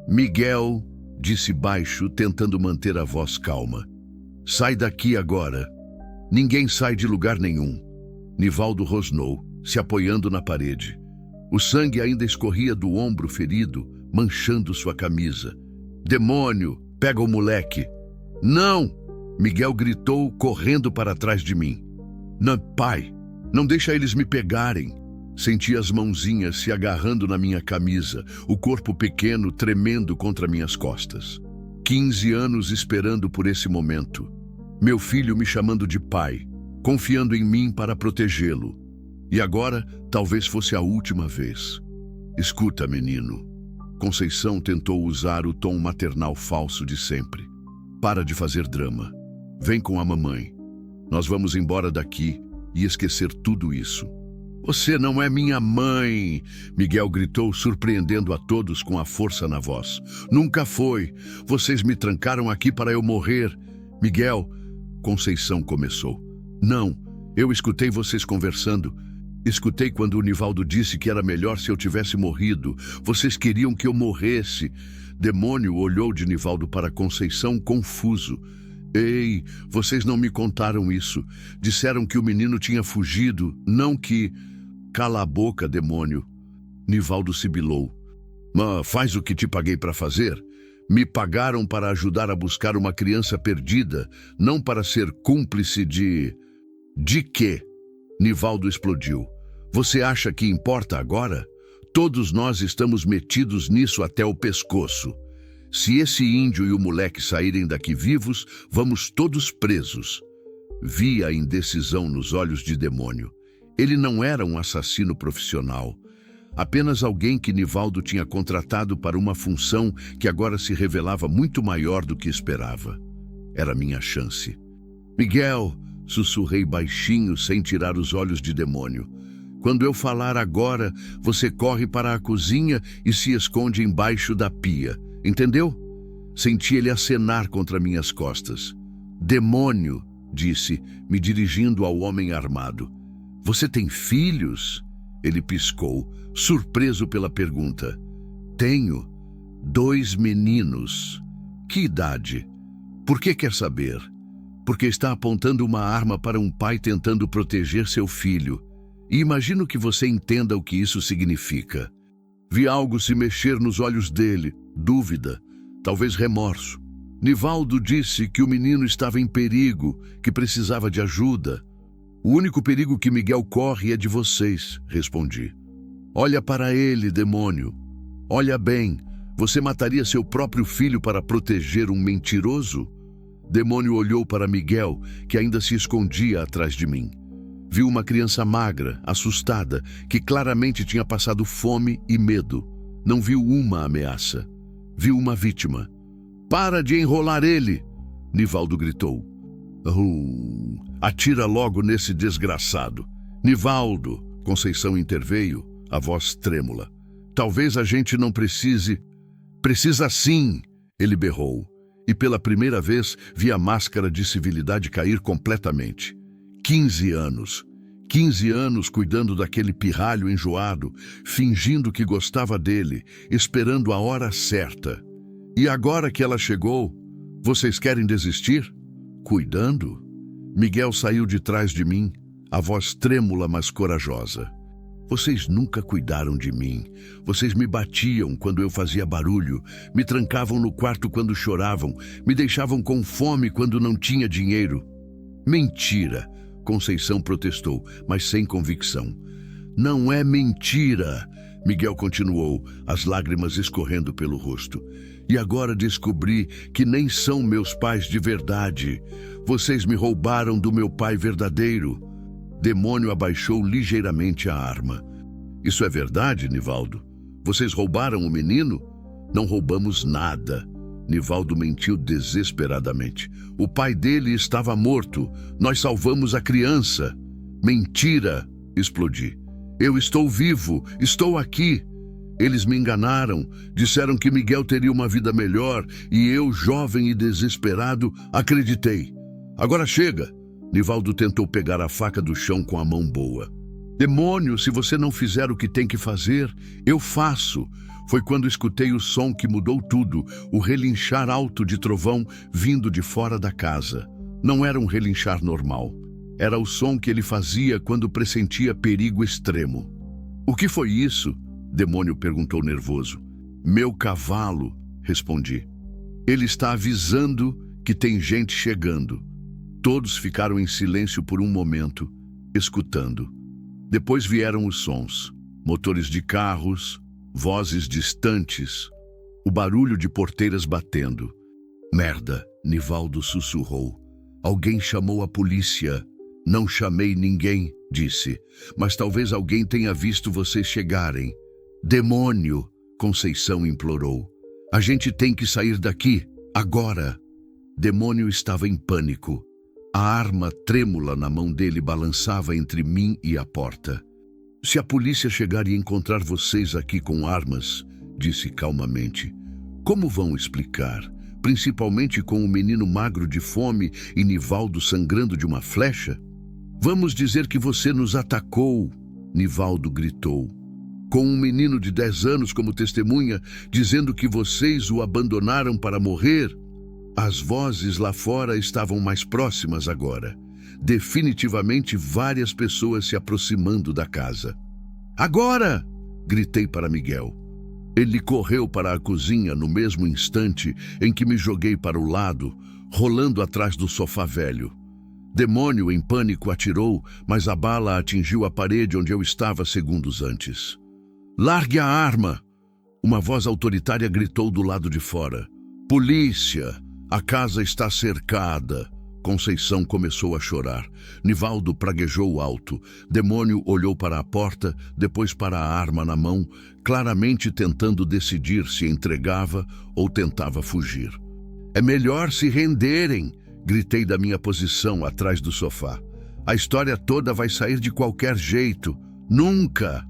Miguel, disse baixo, tentando manter a voz calma. Sai daqui agora. Ninguém sai de lugar nenhum. Nivaldo rosnou, se apoiando na parede. O sangue ainda escorria do ombro ferido, manchando sua camisa. Demônio, pega o moleque. Não! Miguel gritou, correndo para trás de mim. Não, pai, não deixa eles me pegarem. Senti as mãozinhas se agarrando na minha camisa, o corpo pequeno tremendo contra minhas costas. 15 anos esperando por esse momento. Meu filho me chamando de pai, confiando em mim para protegê-lo. E agora, talvez fosse a última vez. Escuta, menino. Conceição tentou usar o tom maternal falso de sempre. Para de fazer drama. Vem com a mamãe. Nós vamos embora daqui e esquecer tudo isso. Você não é minha mãe, Miguel gritou, surpreendendo a todos com a força na voz. Nunca foi. Vocês me trancaram aqui para eu morrer. Miguel, Conceição começou. Não, eu escutei vocês conversando. Escutei quando o Nivaldo disse que era melhor se eu tivesse morrido. Vocês queriam que eu morresse. Demônio olhou de Nivaldo para Conceição, confuso. Ei, vocês não me contaram isso. Disseram que o menino tinha fugido, não que... Cala a boca, demônio. Nivaldo sibilou. Faz o que te paguei para fazer. Me pagaram para ajudar a buscar uma criança perdida, não para ser cúmplice de... De quê? Nivaldo explodiu. Você acha que importa agora? Todos nós estamos metidos nisso até o pescoço. Se esse índio e o moleque saírem daqui vivos, vamos todos presos. Vi a indecisão nos olhos de Demônio. Ele não era um assassino profissional. Apenas alguém que Nivaldo tinha contratado para uma função que agora se revelava muito maior do que esperava. Era minha chance. Miguel, sussurrei baixinho sem tirar os olhos de Demônio. Quando eu falar agora, você corre para a cozinha e se esconde embaixo da pia. Entendeu? Senti ele acenar contra minhas costas. Demônio, disse, me dirigindo ao homem armado. Você tem filhos? Ele piscou, surpreso pela pergunta. Tenho 2 meninos. Que idade? Por que quer saber? Porque está apontando uma arma para um pai tentando proteger seu filho. E imagino que você entenda o que isso significa. Vi algo se mexer nos olhos dele, dúvida, talvez remorso. Nivaldo disse que o menino estava em perigo, que precisava de ajuda. O único perigo que Miguel corre é de vocês, respondi. Olha para ele, demônio. Olha bem, você mataria seu próprio filho para proteger um mentiroso? Demônio olhou para Miguel, que ainda se escondia atrás de mim. Viu uma criança magra, assustada, que claramente tinha passado fome e medo. Não viu uma ameaça. Viu uma vítima. Para de enrolar ele! Nivaldo gritou. Atira logo nesse desgraçado. Nivaldo, Conceição interveio, a voz trêmula. Talvez a gente não precise... Precisa sim, ele berrou. E pela primeira vez vi a máscara de civilidade cair completamente. 15 anos. 15 anos cuidando daquele pirralho enjoado, fingindo que gostava dele, esperando a hora certa. E agora que ela chegou, vocês querem desistir? Cuidando? Miguel saiu de trás de mim, a voz trêmula, mas corajosa. Vocês nunca cuidaram de mim. Vocês me batiam quando eu fazia barulho, me trancavam no quarto quando choravam, me deixavam com fome quando não tinha dinheiro. Mentira! Conceição protestou, mas sem convicção. Não é mentira! Miguel continuou, as lágrimas escorrendo pelo rosto. E agora descobri que nem são meus pais de verdade. Vocês me roubaram do meu pai verdadeiro. Demônio abaixou ligeiramente a arma. Isso é verdade, Nivaldo? Vocês roubaram o menino? Não roubamos nada. Nivaldo mentiu desesperadamente. O pai dele estava morto. Nós salvamos a criança. Mentira! Explodi. Eu estou vivo. Estou aqui. Eles me enganaram. Disseram que Miguel teria uma vida melhor e eu, jovem e desesperado, acreditei. Agora chega! Nivaldo tentou pegar a faca do chão com a mão boa. Demônio, se você não fizer o que tem que fazer, eu faço. Foi quando escutei o som que mudou tudo, o relinchar alto de trovão vindo de fora da casa. Não era um relinchar normal. Era o som que ele fazia quando pressentia perigo extremo. O que foi isso? Demônio perguntou nervoso. Meu cavalo, respondi. Ele está avisando que tem gente chegando. Todos ficaram em silêncio por um momento, escutando. Depois vieram os sons, motores de carros, vozes distantes, o barulho de porteiras batendo. Merda, Nivaldo sussurrou. Alguém chamou a polícia. Não chamei ninguém, disse, mas talvez alguém tenha visto vocês chegarem. Demônio, Conceição implorou. A gente tem que sair daqui, agora. Demônio estava em pânico. A arma trêmula na mão dele balançava entre mim e a porta. Se a polícia chegar e encontrar vocês aqui com armas, disse calmamente, como vão explicar? Principalmente com o menino magro de fome e Nivaldo sangrando de uma flecha? Vamos dizer que você nos atacou, Nivaldo gritou. Com um menino de 10 anos como testemunha, dizendo que vocês o abandonaram para morrer. As vozes lá fora estavam mais próximas agora. Definitivamente várias pessoas se aproximando da casa. Agora! Gritei para Miguel. Ele correu para a cozinha no mesmo instante em que me joguei para o lado, rolando atrás do sofá velho. Demônio, em pânico, atirou, mas a bala atingiu a parede onde eu estava segundos antes. Largue a arma! Uma voz autoritária gritou do lado de fora. Polícia! A casa está cercada. Conceição começou a chorar. Nivaldo praguejou alto. Demônio olhou para a porta, depois para a arma na mão, claramente tentando decidir se entregava ou tentava fugir. É melhor se renderem, gritei da minha posição atrás do sofá. A história toda vai sair de qualquer jeito. Nunca!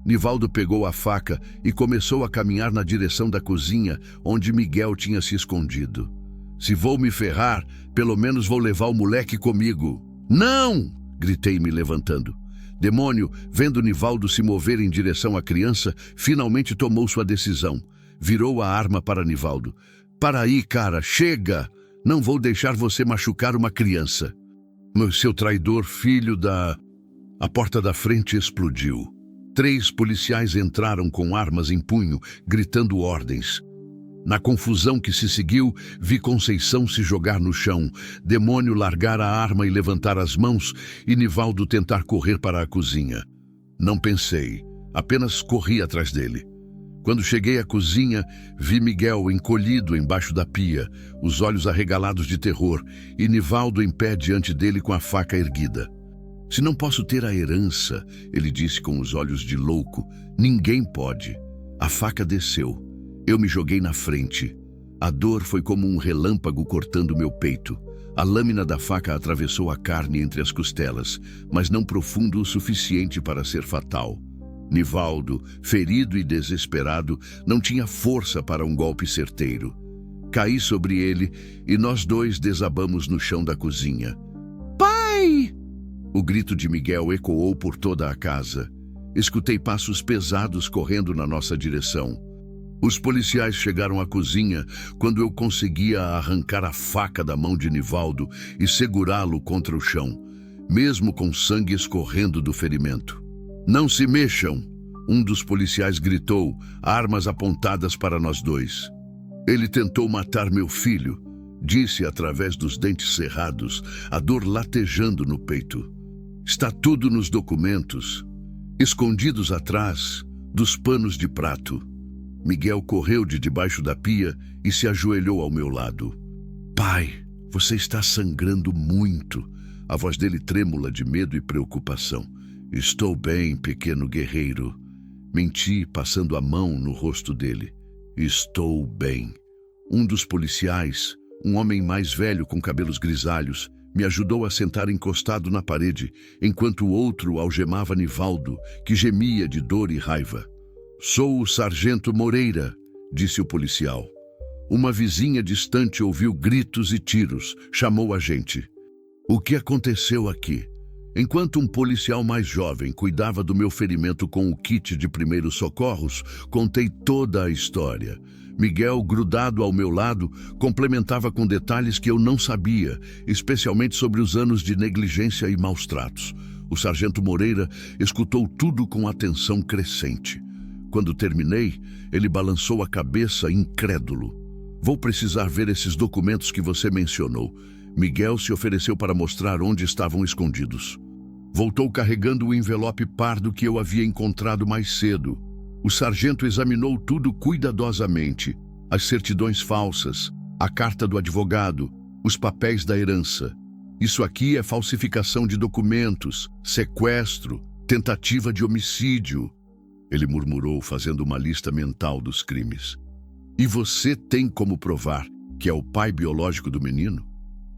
Nivaldo pegou a faca e começou a caminhar na direção da cozinha, onde Miguel tinha se escondido. Se vou me ferrar, pelo menos vou levar o moleque comigo. Não! Gritei me levantando. Demônio, vendo Nivaldo se mover em direção à criança, finalmente tomou sua decisão. Virou a arma para Nivaldo. Para aí, cara, chega! Não vou deixar você machucar uma criança. Seu traidor filho da... A porta da frente explodiu. 3 policiais entraram com armas em punho, gritando ordens. Na confusão que se seguiu, vi Conceição se jogar no chão, Demônio largar a arma e levantar as mãos, e Nivaldo tentar correr para a cozinha. Não pensei, apenas corri atrás dele. Quando cheguei à cozinha, vi Miguel encolhido embaixo da pia, os olhos arregalados de terror, e Nivaldo em pé diante dele com a faca erguida. Se não posso ter a herança, ele disse com os olhos de louco, ninguém pode. A faca desceu. Eu me joguei na frente. A dor foi como um relâmpago cortando meu peito. A lâmina da faca atravessou a carne entre as costelas, mas não profundo o suficiente para ser fatal. Nivaldo, ferido e desesperado, não tinha força para um golpe certeiro. Caí sobre ele e nós dois desabamos no chão da cozinha. Pai! O grito de Miguel ecoou por toda a casa. Escutei passos pesados correndo na nossa direção. Os policiais chegaram à cozinha quando eu conseguia arrancar a faca da mão de Nivaldo e segurá-lo contra o chão, mesmo com sangue escorrendo do ferimento. Não se mexam! Um dos policiais gritou, armas apontadas para nós dois. Ele tentou matar meu filho, disse através dos dentes cerrados, a dor latejando no peito. Está tudo nos documentos, escondidos atrás dos panos de prato. Miguel correu de debaixo da pia e se ajoelhou ao meu lado. Pai, você está sangrando muito. a voz dele trêmula de medo e preocupação. Estou bem, pequeno guerreiro. Menti, passando a mão no rosto dele. Estou bem. Um dos policiais, um homem mais velho com cabelos grisalhos, me ajudou a sentar encostado na parede, enquanto o outro algemava Nivaldo, que gemia de dor e raiva. Sou o sargento Moreira, disse o policial. Uma vizinha distante ouviu gritos e tiros, chamou a gente. O que aconteceu aqui? Enquanto um policial mais jovem cuidava do meu ferimento com o kit de primeiros socorros, contei toda a história. Miguel, grudado ao meu lado, complementava com detalhes que eu não sabia, especialmente sobre os anos de negligência e maus tratos. O sargento Moreira escutou tudo com atenção crescente. Quando terminei, ele balançou a cabeça incrédulo. Vou precisar ver esses documentos que você mencionou. Miguel se ofereceu para mostrar onde estavam escondidos. Voltou carregando o envelope pardo que eu havia encontrado mais cedo. O sargento examinou tudo cuidadosamente. As certidões falsas, a carta do advogado, os papéis da herança. Isso aqui é falsificação de documentos, sequestro, tentativa de homicídio. Ele murmurou, fazendo uma lista mental dos crimes. E você tem como provar que é o pai biológico do menino?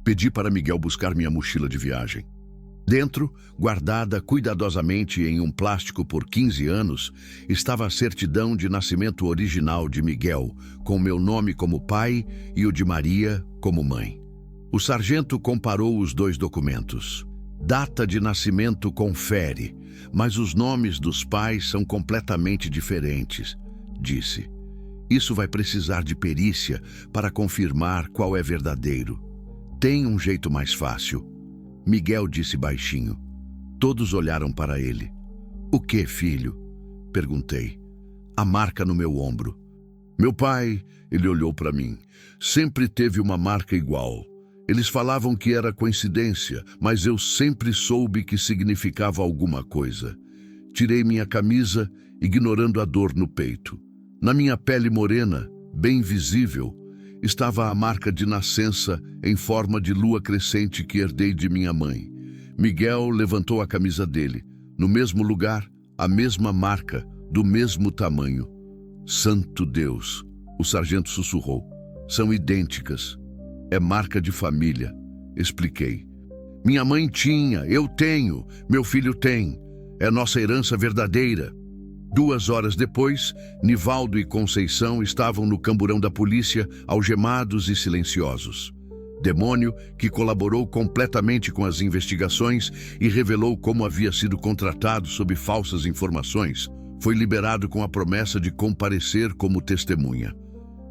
Pedi para Miguel buscar minha mochila de viagem. Dentro, guardada cuidadosamente em um plástico por 15 anos, estava a certidão de nascimento original de Miguel, com meu nome como pai e o de Maria como mãe. O sargento comparou os dois documentos. Data de nascimento confere, mas os nomes dos pais são completamente diferentes, disse. Isso vai precisar de perícia para confirmar qual é verdadeiro. Tem um jeito mais fácil. Miguel disse baixinho. Todos olharam para ele. O que, filho? Perguntei. A marca no meu ombro. Meu pai, ele olhou para mim, sempre teve uma marca igual. Eles falavam que era coincidência, mas eu sempre soube que significava alguma coisa. Tirei minha camisa, ignorando a dor no peito. Na minha pele morena, bem visível, estava a marca de nascença em forma de lua crescente que herdei de minha mãe. Miguel levantou a camisa dele. No mesmo lugar, a mesma marca, do mesmo tamanho. Santo Deus, o sargento sussurrou. São idênticas. É marca de família, expliquei. Minha mãe tinha, eu tenho, meu filho tem. É nossa herança verdadeira. 2 horas depois, Nivaldo e Conceição estavam no camburão da polícia, algemados e silenciosos. Demônio, que colaborou completamente com as investigações e revelou como havia sido contratado sob falsas informações, foi liberado com a promessa de comparecer como testemunha.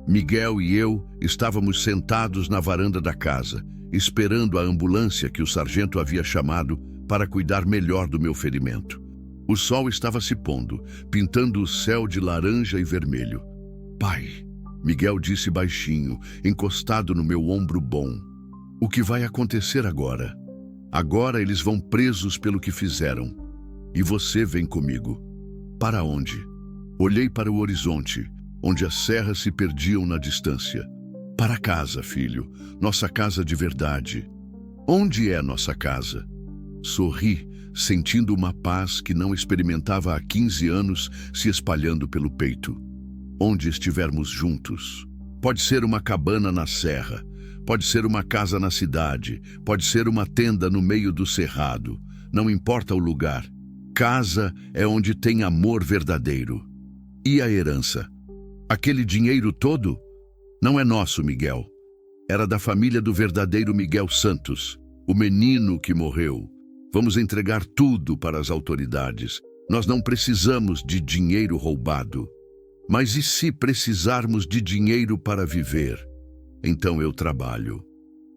Miguel e eu estávamos sentados na varanda da casa, esperando a ambulância que o sargento havia chamado para cuidar melhor do meu ferimento. O sol estava se pondo, pintando o céu de laranja e vermelho. Pai, Miguel disse baixinho, encostado no meu ombro bom. O que vai acontecer agora? Agora eles vão presos pelo que fizeram. E você vem comigo. Para onde? Olhei para o horizonte, onde as serras se perdiam na distância. Para casa, filho, nossa casa de verdade. Onde é nossa casa? Sorri, sentindo uma paz que não experimentava há 15 anos se espalhando pelo peito. Onde estivermos juntos. Pode ser uma cabana na serra, pode ser uma casa na cidade, pode ser uma tenda no meio do cerrado. Não importa o lugar. Casa é onde tem amor verdadeiro. E a herança? Aquele dinheiro todo? Não é nosso, Miguel. Era da família do verdadeiro Miguel Santos, o menino que morreu. Vamos entregar tudo para as autoridades. Nós não precisamos de dinheiro roubado. Mas e se precisarmos de dinheiro para viver? Então eu trabalho.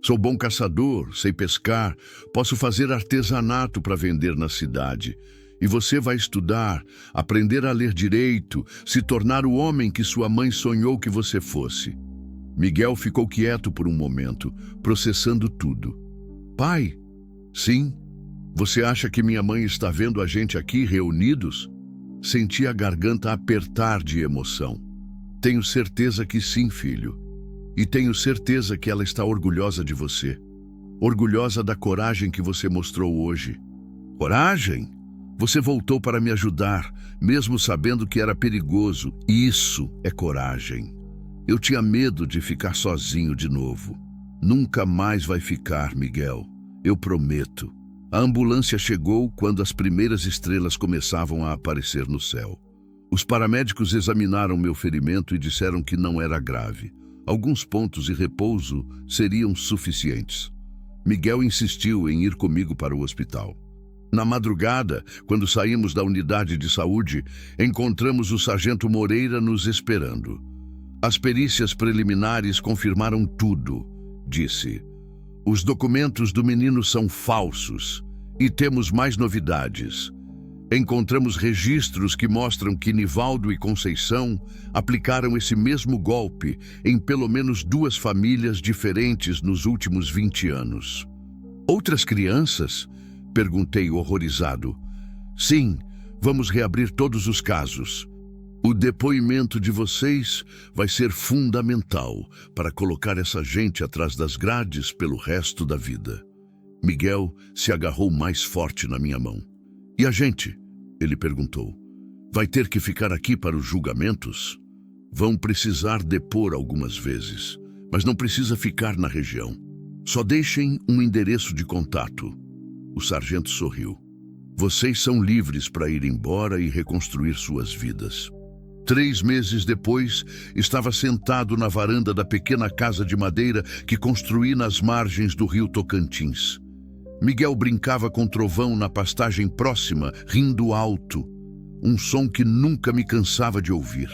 Sou bom caçador, sei pescar, posso fazer artesanato para vender na cidade. E você vai estudar, aprender a ler direito, se tornar o homem que sua mãe sonhou que você fosse. Miguel ficou quieto por um momento, processando tudo. Pai? Sim? Você acha que minha mãe está vendo a gente aqui reunidos? Senti a garganta apertar de emoção. Tenho certeza que sim, filho. E tenho certeza que ela está orgulhosa de você. orgulhosa da coragem que você mostrou hoje. Coragem? Você voltou para me ajudar, mesmo sabendo que era perigoso. Isso é coragem. Eu tinha medo de ficar sozinho de novo. Nunca mais vai ficar, Miguel. Eu prometo. A ambulância chegou quando as primeiras estrelas começavam a aparecer no céu. Os paramédicos examinaram meu ferimento e disseram que não era grave. Alguns pontos de repouso seriam suficientes. Miguel insistiu em ir comigo para o hospital. Na madrugada, quando saímos da unidade de saúde, encontramos o sargento Moreira nos esperando. As perícias preliminares confirmaram tudo, disse. Os documentos do menino são falsos e temos mais novidades. Encontramos registros que mostram que Nivaldo e Conceição aplicaram esse mesmo golpe em pelo menos 2 famílias diferentes nos últimos 20 anos. Outras crianças? Perguntei horrorizado. Sim, vamos reabrir todos os casos. O depoimento de vocês vai ser fundamental para colocar essa gente atrás das grades pelo resto da vida. Miguel se agarrou mais forte na minha mão. E a gente? Ele perguntou. Vai ter que ficar aqui para os julgamentos? Vão precisar depor algumas vezes, mas não precisa ficar na região. Só deixem um endereço de contato. O sargento sorriu. Vocês são livres para ir embora e reconstruir suas vidas. 3 meses depois, estava sentado na varanda da pequena casa de madeira que construí nas margens do rio Tocantins. Miguel brincava com trovão na pastagem próxima, rindo alto, um som que nunca me cansava de ouvir.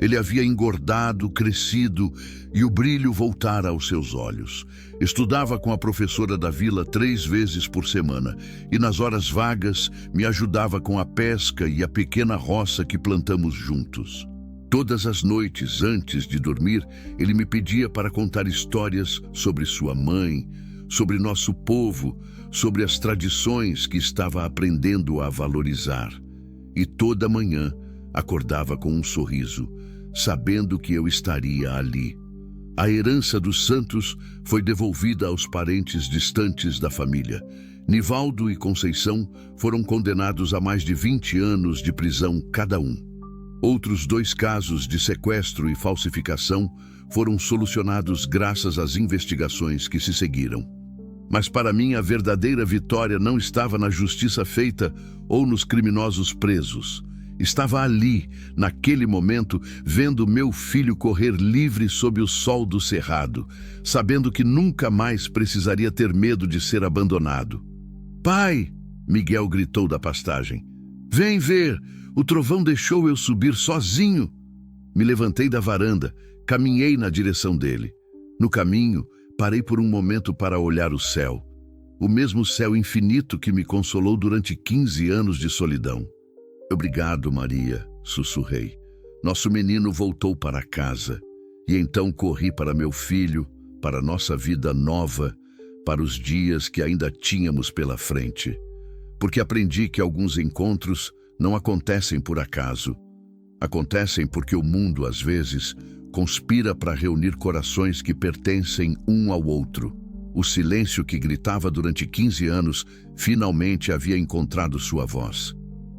Ele havia engordado, crescido e o brilho voltara aos seus olhos. Estudava com a professora da vila 3 vezes por semana e nas horas vagas me ajudava com a pesca e a pequena roça que plantamos juntos. Todas as noites, antes de dormir, ele me pedia para contar histórias sobre sua mãe, sobre nosso povo, sobre as tradições que estava aprendendo a valorizar. E toda manhã acordava com um sorriso, sabendo que eu estaria ali. A herança dos Santos foi devolvida aos parentes distantes da família. Nivaldo e Conceição foram condenados a mais de 20 anos de prisão cada um. Outros 2 casos de sequestro e falsificação foram solucionados graças às investigações que se seguiram. Mas para mim a verdadeira vitória não estava na justiça feita ou nos criminosos presos. Estava ali, naquele momento, vendo meu filho correr livre sob o sol do cerrado, sabendo que nunca mais precisaria ter medo de ser abandonado. Pai! Miguel gritou da pastagem. Vem ver! O trovão deixou eu subir sozinho. Me levantei da varanda, caminhei na direção dele. No caminho, parei por um momento para olhar o céu. O mesmo céu infinito que me consolou durante 15 anos de solidão. Obrigado, Maria, sussurrei. Nosso menino voltou para casa. E então corri para meu filho, para nossa vida nova, para os dias que ainda tínhamos pela frente. Porque aprendi que alguns encontros não acontecem por acaso. Acontecem porque o mundo, às vezes, conspira para reunir corações que pertencem um ao outro. O silêncio que gritava durante 15 anos finalmente havia encontrado sua voz.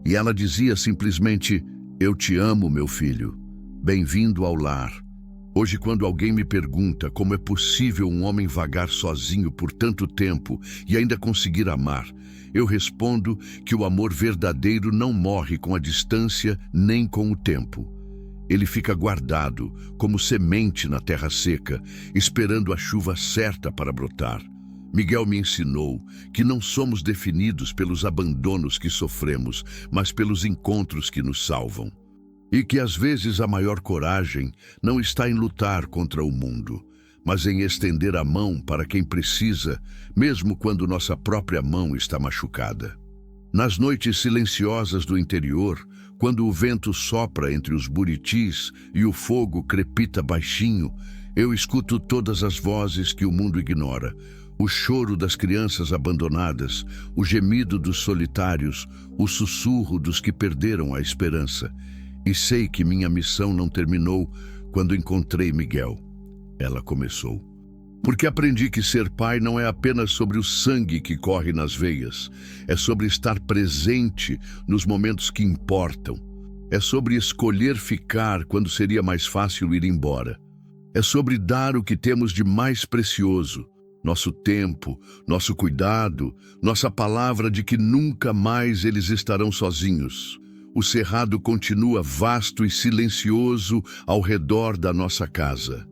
E ela dizia simplesmente, eu te amo, meu filho. Bem-vindo ao lar. Hoje, quando alguém me pergunta como é possível um homem vagar sozinho por tanto tempo e ainda conseguir amar, eu respondo que o amor verdadeiro não morre com a distância nem com o tempo. Ele fica guardado, como semente na terra seca, esperando a chuva certa para brotar. Miguel me ensinou que não somos definidos pelos abandonos que sofremos, mas pelos encontros que nos salvam. E que às vezes a maior coragem não está em lutar contra o mundo, mas em estender a mão para quem precisa, mesmo quando nossa própria mão está machucada. Nas noites silenciosas do interior, quando o vento sopra entre os buritis e o fogo crepita baixinho, eu escuto todas as vozes que o mundo ignora. O choro das crianças abandonadas, o gemido dos solitários, o sussurro dos que perderam a esperança. E sei que minha missão não terminou quando encontrei Miguel. Ela começou. Porque aprendi que ser pai não é apenas sobre o sangue que corre nas veias, é sobre estar presente nos momentos que importam. É sobre escolher ficar quando seria mais fácil ir embora. É sobre dar o que temos de mais precioso, nosso tempo, nosso cuidado, nossa palavra de que nunca mais eles estarão sozinhos. O cerrado continua vasto e silencioso ao redor da nossa casa.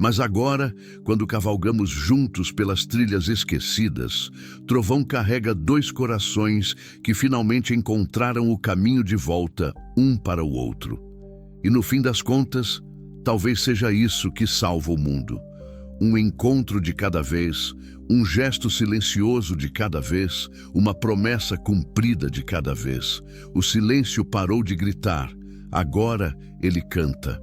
Mas agora, quando cavalgamos juntos pelas trilhas esquecidas, Trovão carrega dois corações que finalmente encontraram o caminho de volta, um para o outro. E no fim das contas, talvez seja isso que salva o mundo. Um encontro de cada vez, um gesto silencioso de cada vez, uma promessa cumprida de cada vez. O silêncio parou de gritar, agora ele canta.